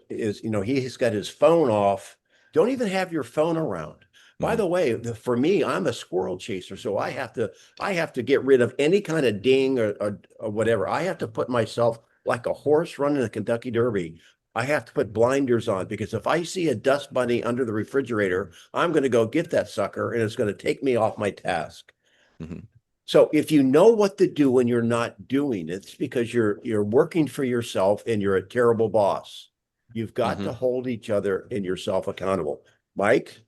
is, he's got his phone off. Don't even have your phone around. By the way, for me, I'm a squirrel chaser, so I have to get rid of any kind of ding or whatever. I have to put myself like a horse running the Kentucky Derby. I have to put blinders on because if I see a dust bunny under the refrigerator, I'm going to go get that sucker and it's going to take me off my task. So if you know what to do when you're not doing it, it's because you're working for yourself and you're a terrible boss. You've got to hold each other and yourself accountable. Mike,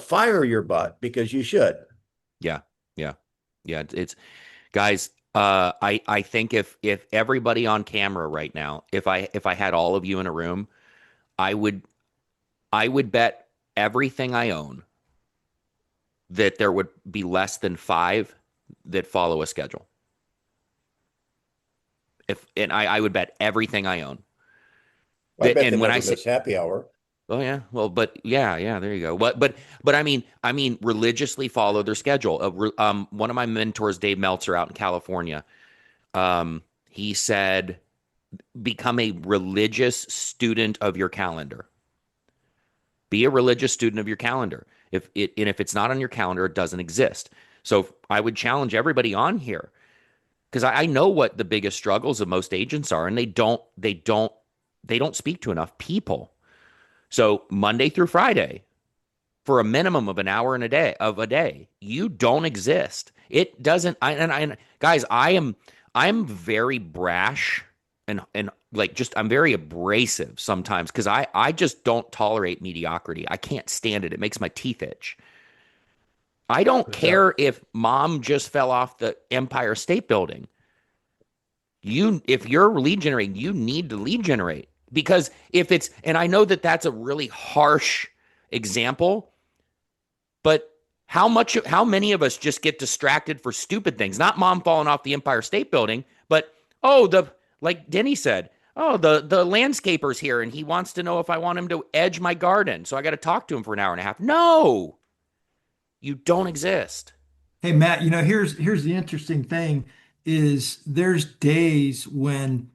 fire your butt because you should. Yeah. It's guys. I think if everybody on camera right now, if I had all of you in a room, I would bet everything I own that there would be less than 5 that follow a schedule. I would bet everything I own. I bet and they when never I say miss happy hour. Oh yeah, well, but yeah, there you go. But I mean, religiously follow their schedule. One of my mentors, Dave Meltzer, out in California, he said, become a religious student of your calendar. Be a religious student of your calendar. If it's not on your calendar, it doesn't exist. So I would challenge everybody on here because I know what the biggest struggles of most agents are, and they don't speak to enough people. So Monday through Friday, for a minimum of an hour in a day, you don't exist. It doesn't. Guys, I'm very brash and I'm very abrasive sometimes because I just don't tolerate mediocrity. I can't stand it. It makes my teeth itch. I don't care if mom just fell off the Empire State Building. If you're lead generating, you need to lead generate. Because and I know that that's a really harsh example, but how many of us just get distracted for stupid things? Not mom falling off the Empire State Building, but like Denny said, the landscaper's here and he wants to know if I want him to edge my garden, so I got to talk to him for an hour and a half. No, you don't exist. Hey, Matt, here's the interesting thing is there's days when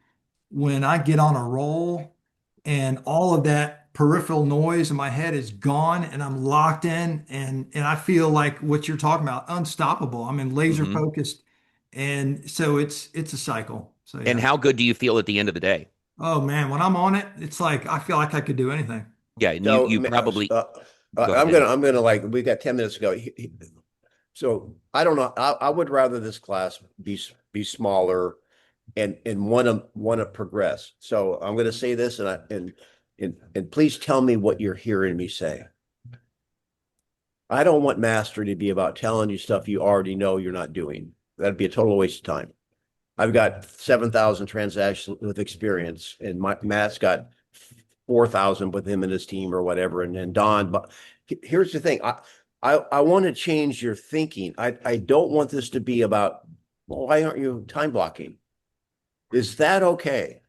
I get on a roll and all of that peripheral noise in my head is gone and I'm locked in and I feel like what you're talking about, unstoppable. I'm in laser focused. And so it's a cycle. So yeah. And how good do you feel at the end of the day? Oh man, when I'm on it, it's like I feel like I could do anything. Yeah, and So, you probably I'm gonna like we got 10 minutes to go. So I don't know. I would rather this class be smaller and want to progress. So I'm going to say this and please tell me what you're hearing me say. I don't want mastery to be about telling you stuff you already know you're not doing. That'd be a total waste of time. I've got 7,000 transactions with experience, and Matt's got 4,000 with him and his team or whatever. And then Don, but here's the thing. I want to change your thinking. I don't want this to be about, well, why aren't you time blocking? Is that okay?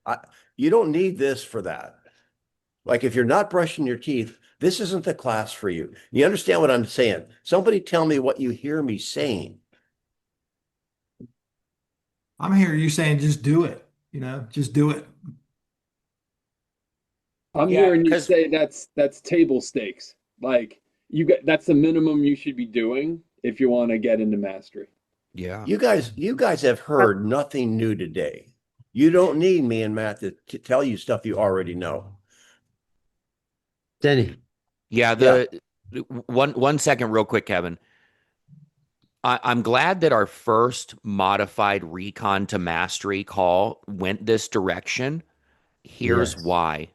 You don't need this for that. Like if you're not brushing your teeth, this isn't the class for you. You understand what I'm saying? Somebody tell me what you hear me saying. I'm hearing you saying just do it, just do it. I'm hearing you say that's table stakes. Like that's the minimum you should be doing if you want to get into mastery. Yeah. You guys have heard nothing new today. You don't need me and Matt to tell you stuff you already know. Denny. Yeah, one second real quick, Kevin. I'm glad that our first modified recon to mastery call went this direction. Here's why.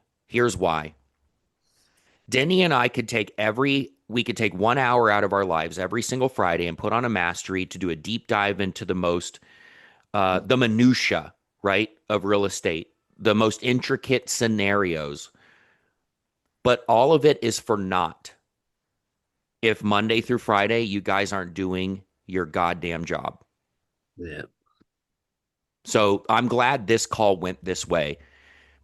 Denny and I could take 1 hour out of our lives every single Friday and put on a mastery to do a deep dive into the minutia, right, of real estate, the most intricate scenarios. But all of it is for naught if Monday through Friday you guys aren't doing your goddamn job. Yeah. So I'm glad this call went this way,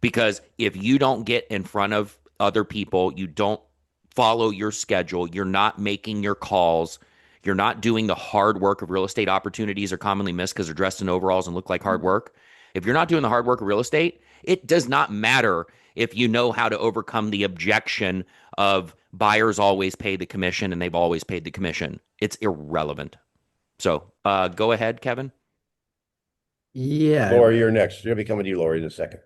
because if you don't get in front of other people, you don't follow your schedule, you're not making your calls, you're not doing the hard work of real estate. Opportunities are commonly missed because they're dressed in overalls and look like hard work. If you're not doing the hard work of real estate, it does not matter if you know how to overcome the objection of buyers always pay the commission and they've always paid the commission. It's irrelevant. So go ahead, Kevin. Yeah. Lori, you're next. You'll be coming to you, Lori, in a second.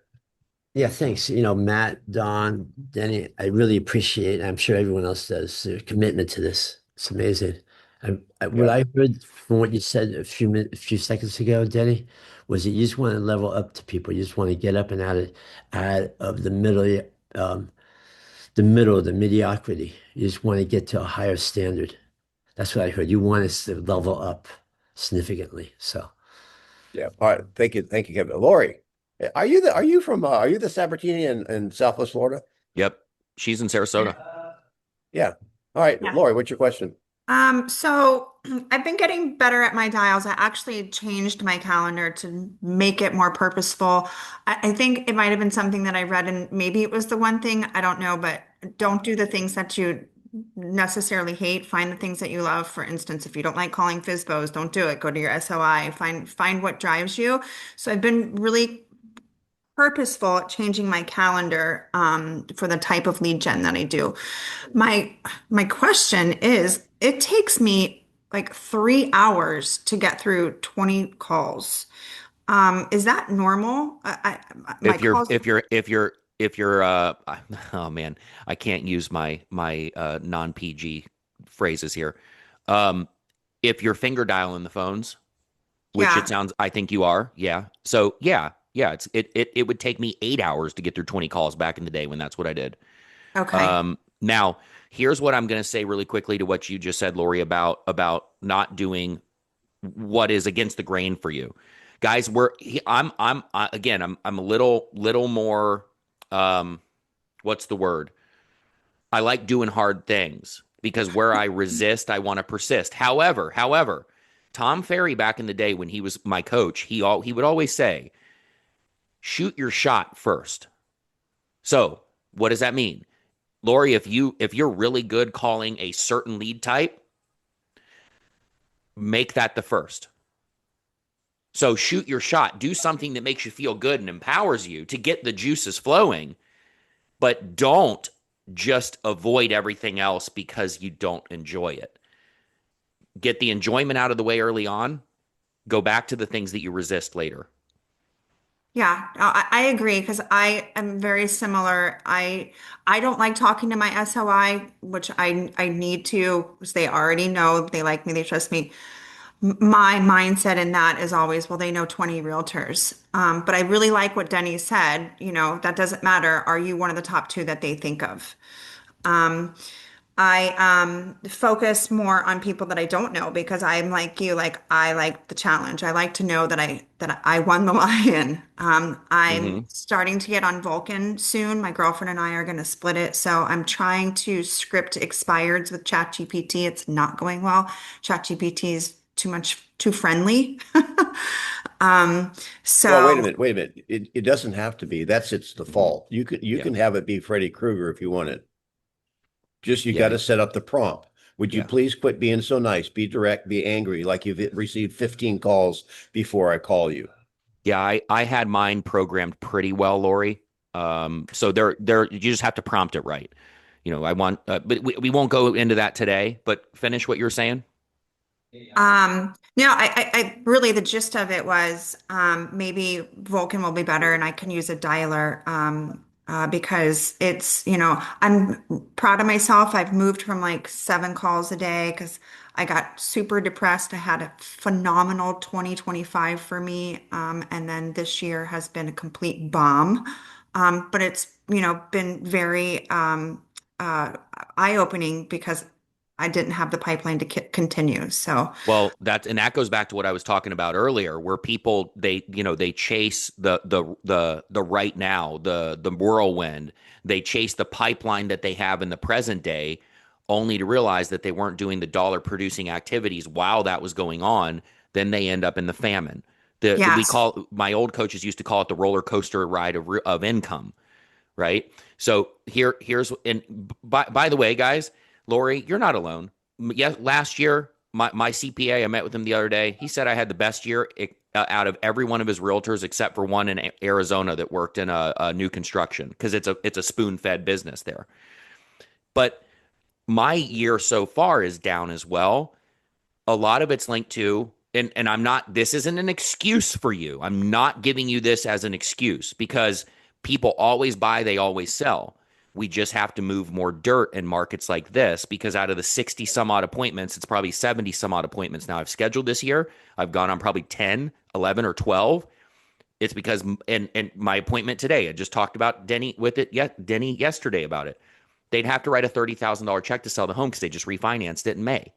Yeah, thanks. Matt, Don, Denny, I really appreciate, and I'm sure everyone else does, their commitment to this. It's amazing. What I heard from what you said a few seconds ago, Denny, was that you just want to level up to people. You just want to get up and out of the mediocrity. You just want to get to a higher standard. That's what I heard. You want us to level up significantly. So. Yeah. All right. Thank you, Kevin. Lori, are you the Sabatini in Southwest Florida? Yep. She's in Sarasota. Yeah. All right, Yeah. Lori, what's your question? So I've been getting better at my dials. I actually changed my calendar to make it more purposeful. I think it might have been something that I read, and maybe it was the one thing, I don't know, but don't do the things that you necessarily hate. Find the things that you love. For instance, if you don't like calling FISBOs, don't do it. Go to your SOI. Find what drives you. So I've been really purposeful at changing my calendar for the type of lead gen that I do. My question is, it takes me like 3 hours to get through 20 calls. Is that normal? My calls. If you're oh man, I can't use my non-PG phrases here. If you're finger dialing the phones, which Yeah. it sounds, I think you are. Yeah. So yeah, it would take me 8 hours to get through 20 calls back in the day when that's what I did. Okay. Now here's what I'm going to say really quickly to what you just said, Lori, about not doing what is against the grain for you, guys. I'm a little more, what's the word? I like doing hard things, because where I resist, I want to persist. However, Tom Ferry back in the day when he was my coach, he would always say, shoot your shot first. So what does that mean? Lori, if you're really good calling a certain lead type, make that the first. So shoot your shot. Do something that makes you feel good and empowers you to get the juices flowing, but don't just avoid everything else because you don't enjoy it. Get the enjoyment out of the way early on. Go back to the things that you resist later. Yeah, I agree, because I am very similar. I don't like talking to my SOI, which I need to, because they already know, they like me, they trust me. My mindset in that is always, well, they know 20 realtors. But I really like what Denny said, that doesn't matter. Are you one of the top two that they think of? I focus more on people that I don't know, because I'm like you, like I like the challenge. I like to know that I won the lion. I'm starting to get on Vulcan soon. My girlfriend and I are going to split it, so I'm trying to script expireds with ChatGPT. It's not going well. ChatGPT is too friendly. So Well, wait a minute. It doesn't have to be. That's its default. You can have it be Freddy Krueger if you want it. Just you got to set up the prompt. Would you please quit being so nice? Be direct, be angry, like you've received 15 calls before I call you. Yeah, I had mine programmed pretty well, Lori. So you just have to prompt it right. I want, but we won't go into that today. But finish what you were saying. No, I really, the gist of it was, maybe Vulcan will be better and I can use a dialer, because it's, I'm proud of myself. I've moved from like 7 calls a day because I got super depressed. I had a phenomenal 2025 for me. And then this year has been a complete bomb. But it's, been very, eye-opening, because I didn't have the pipeline to continue. So, Well, that goes back to what I was talking about earlier, where people they chase the right now, the whirlwind. They chase the pipeline that they have in the present day, only to realize that they weren't doing the dollar producing activities while that was going on. then they end up in the famine. Yes. My old coaches used to call it the roller coaster ride of income, right? So here's and by the way, guys, Lori, you're not alone. Yes, last year my CPA, I met with him the other day. He said I had the best year out of every one of his realtors except for one in Arizona that worked in a new construction because it's a spoon fed business there. But my year so far is down as well. A lot of it's linked to, and I'm not, this isn't an excuse for you. I'm not giving you this as an excuse because people always buy, they always sell. We just have to move more dirt in markets like this because out of the 60 some odd appointments, it's probably 70 some odd appointments now I've scheduled this year. I've gone on probably 10, 11, or 12. It's because, and my appointment today, I just talked about Denny with it, Denny yesterday about it. They'd have to write a $30,000 check to sell the home because they just refinanced it in May.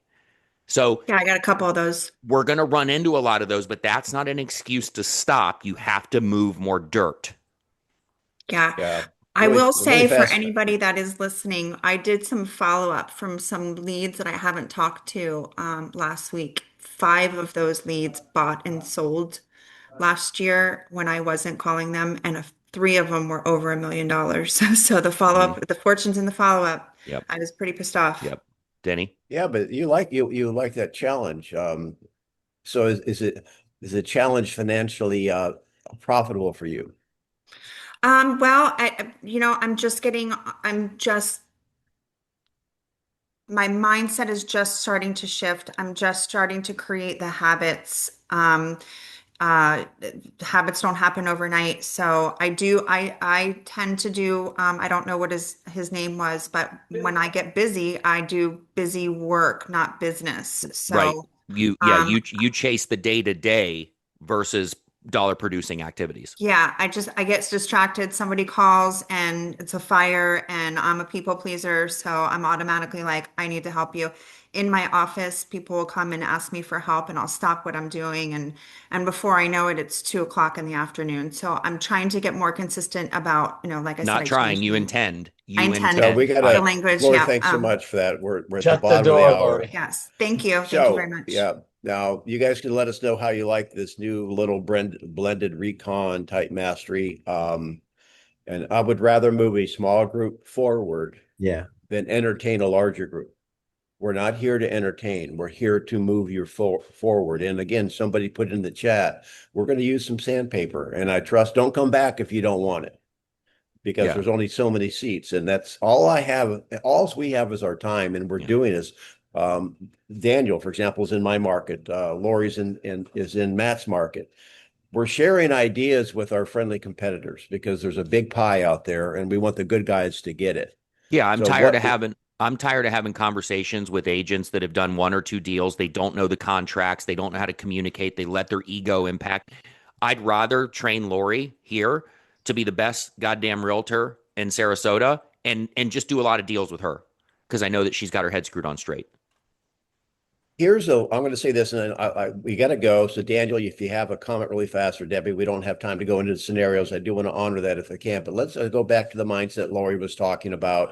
So Yeah, I got a couple of those. we're going to run into a lot of those, but that's not an excuse to stop. You have to move more dirt. Yeah. Yeah. I Really, will really say for fast. anybody that is listening, I did some follow-up from some leads that I haven't talked to last week. 5 of those leads bought and sold last year when I wasn't calling them, and 3 of them were over $1 million. So the follow-up, the fortunes in the follow-up, Yep. I was pretty pissed off. Yep. Denny? Yeah, but you like that challenge. So is it challenge financially profitable for you? Well, my mindset is just starting to shift. I'm just starting to create the habits. Uh, Habits don't happen overnight. So I tend to do, I don't know what his name was, but when I get busy, I do busy work, not business. Right. So, You chase the day to day versus dollar producing activities. yeah, I get distracted. Somebody calls and it's a fire and I'm a people pleaser. So I'm automatically like, I need to help you. In my office, people will come and ask me for help and I'll stop what I'm doing. And before I know it, it's 2 o'clock in the afternoon. So I'm trying to get more consistent about, like I said, Not I trying, changed you my, intend. I You intend So it. we intend. The gotta, language. Lori, Yeah. thanks so much for that. We're at the Shut the bottom of the door, hour. Lori. Yes. Thank you. Thank you very So, much. yeah. Now you guys can let us know how you like this new little blended recon type mastery. And I would rather move a small group forward Yeah. than entertain a larger group. We're not here to entertain. We're here to move you forward. And again, somebody put in the chat, we're going to use some sandpaper. And I trust, don't come back if you don't want it because Yeah. there's only so many seats. And that's all I have. All we have is our time. And we're doing is, Daniel, for example, is in my market. Lori's is in Matt's market. We're sharing ideas with our friendly competitors because there's a big pie out there and we want the good guys to get it. Yeah, So I'm tired of having conversations with agents that have done 1 or 2 deals. They don't know the contracts. They don't know how to communicate. They let their ego impact. I'd rather train Lori here to be the best goddamn realtor in Sarasota and just do a lot of deals with her because I know that she's got her head screwed on straight. I'm going to say this, and then we got to go. So, Daniel, if you have a comment really fast, or Debbie, we don't have time to go into the scenarios. I do want to honor that if I can, but let's go back to the mindset Lori was talking about.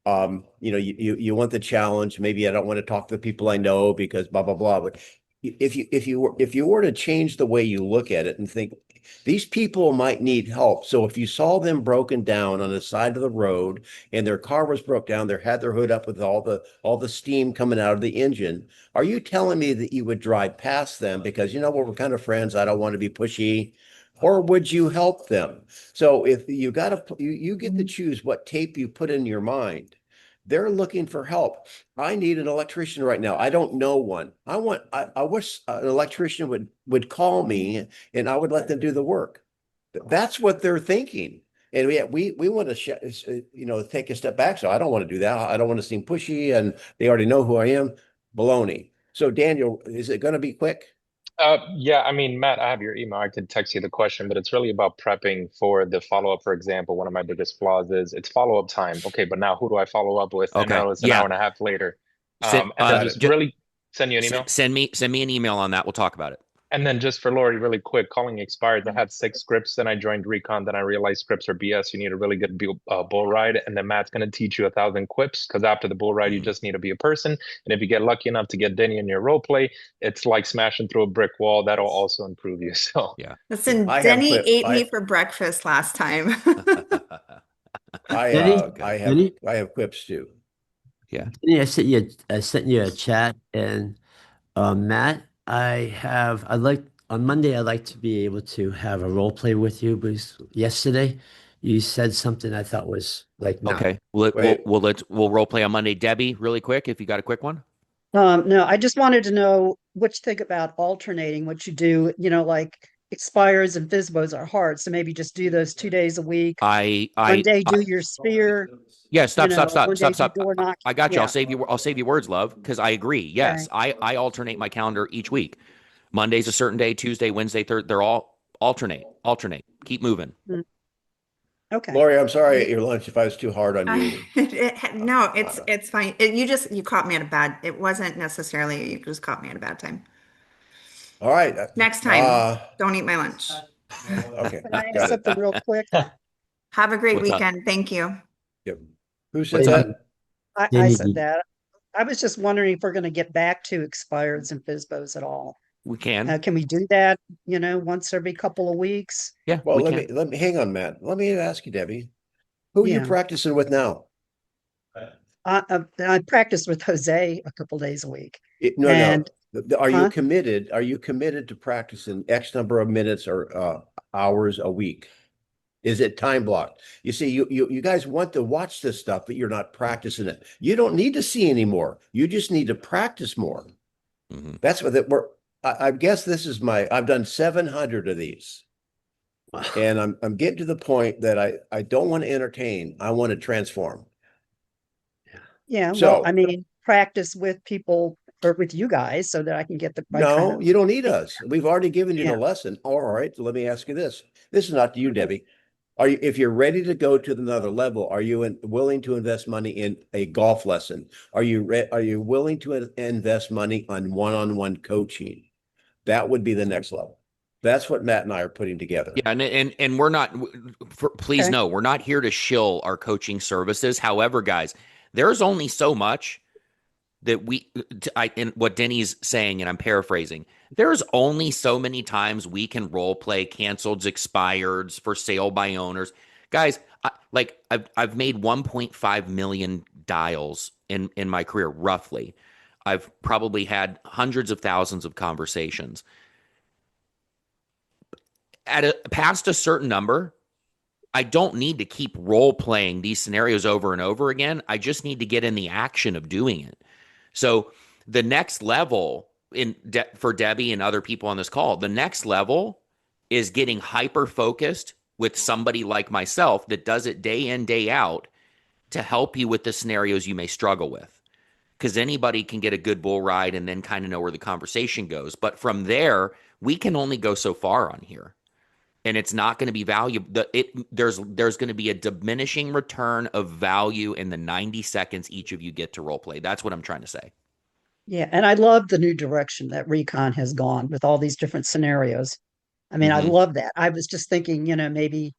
You want the challenge. Maybe I don't want to talk to the people I know because blah blah blah. But if you were to change the way you look at it and think these people might need help. So if you saw them broken down on the side of the road and their car was broke down, they had their hood up with all the steam coming out of the engine. Are you telling me that you would drive past them because we're kind of friends, I don't want to be pushy, or would you help them? So if you get to choose what tape you put in your mind. They're looking for help. I need an electrician right now. I don't know one. I wish an electrician would call me and I would let them do the work. That's what they're thinking. And we want to take a step back. So I don't want to do that. I don't want to seem pushy and they already know who I am. Baloney. So Daniel, is it going to be quick? Yeah, I mean, Matt, I have your email. I could text you the question, but it's really about prepping for the follow-up. For example, one of my biggest flaws is it's follow-up time. Okay, but now who do I follow up with? And Okay. now it's an Yeah. hour and a half later. Send, And then just really send you an email. Send me an email on that. We'll talk about it. And then just for Lori, really quick, calling expired. I had 6 scripts, then I joined Recon, then I realized scripts are BS. You need a really good bull ride, and then Matt's going to teach you 1,000 quips, because after the bull ride, you just need to be a person. And if you get lucky enough to get Denny in your role play, it's like smashing through a brick wall. That'll also improve you. So Yeah. Listen, I have Denny quit. ate me for breakfast last time. Denny, Denny? I have quips too. Yeah. Denny, I sent you a chat, and Matt, I'd like on Monday, I'd like to be able to have a role play with you, because yesterday you said something I thought was like, no. Okay. We'll role play on Monday. Debbie, really quick, if you got a quick one. No, I just wanted to know what you think about alternating what you do, like expires and FISBOs are hard. So maybe just do those 2 days a week. One day do your spear. Yeah, stop. One day do door knock. I got you. Yeah. I'll save you words, love, because I agree. Yes, I alternate my calendar each week. Monday's a certain day, Tuesday, Wednesday, Thursday. They're all alternate. Keep moving. Okay. Lori, I'm sorry at your lunch if I was too hard on you. No, it's fine. You caught me at a bad. It wasn't necessarily you just caught me at a bad time. All right. Next time, don't eat my lunch. Okay. Can I ask something real quick? Have a great What's up? weekend. Thank you. Yep. Who said that? I Denny, said that. I was just wondering if we're going to get back to expireds and FISBOs at all. We can. Can we do that, once every couple of weeks? Yeah. Well, we let me hang on, Matt. Let me ask you, Debbie. Who are you Yeah. practicing with now? I practice with Jose a couple days a week. No. Are you Huh? committed? Are you committed to practicing X number of minutes or hours a week? Is it time blocked? You see, you guys want to watch this stuff, but you're not practicing it. You don't need to see anymore. You just need to practice more. Mhm. That's what I guess this is I've done 700 of these. And I'm getting to the point that I don't want to entertain. I want to transform. Yeah, So- well, I mean, practice with people or with you guys so that I can get my No, kind of. you don't need us. We've already given you Yeah. the lesson. All right, let me ask you this. This is not to you, Debbie. If you're ready to go to another level, are you willing to invest money in a golf lesson? Are you willing to invest money on one-on-one coaching? That would be the next level. That's what Matt and I are putting together. Yeah, and we're not. Please Okay. know we're not here to shill our coaching services. However, guys, there's only so much that and what Denny's saying, and I'm paraphrasing. There's only so many times we can role play canceleds, expireds, for sale by owners. Guys, I've made 1.5 million dials in my career, roughly. I've probably had hundreds of thousands of conversations. Past a certain number, I don't need to keep role playing these scenarios over and over again. I just need to get in the action of doing it. So the next level for Debbie and other people on this call, the next level is getting hyper focused with somebody like myself that does it day in, day out to help you with the scenarios you may struggle with. Because anybody can get a good bull ride and then kind of know where the conversation goes. But from there, we can only go so far on here. And it's not going to be valuable. There's going to be a diminishing return of value in the 90 seconds each of you get to role play. That's what I'm trying to say. Yeah, and I love the new direction that Recon has gone with all these different scenarios. I mean, I love that. I was just thinking, maybe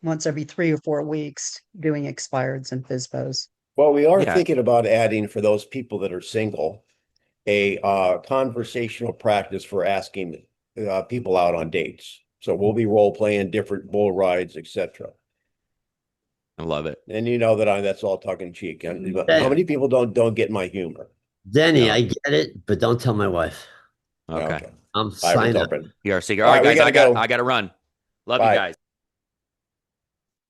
once every 3 or 4 weeks doing expireds and FISBOs. Well, we are Yeah. thinking about adding, for those people that are single, a conversational practice for asking people out on dates. So we'll be role playing different bull rides, etc. I love it. And you know that that's all tongue in cheek. How Yeah. many people don't get my humor? Denny, No. I get it, but don't tell my wife. Okay. I'm I was signing up. open. You are secret. All All right, right, we guys, gotta go. I got to run. Love Bye. you guys.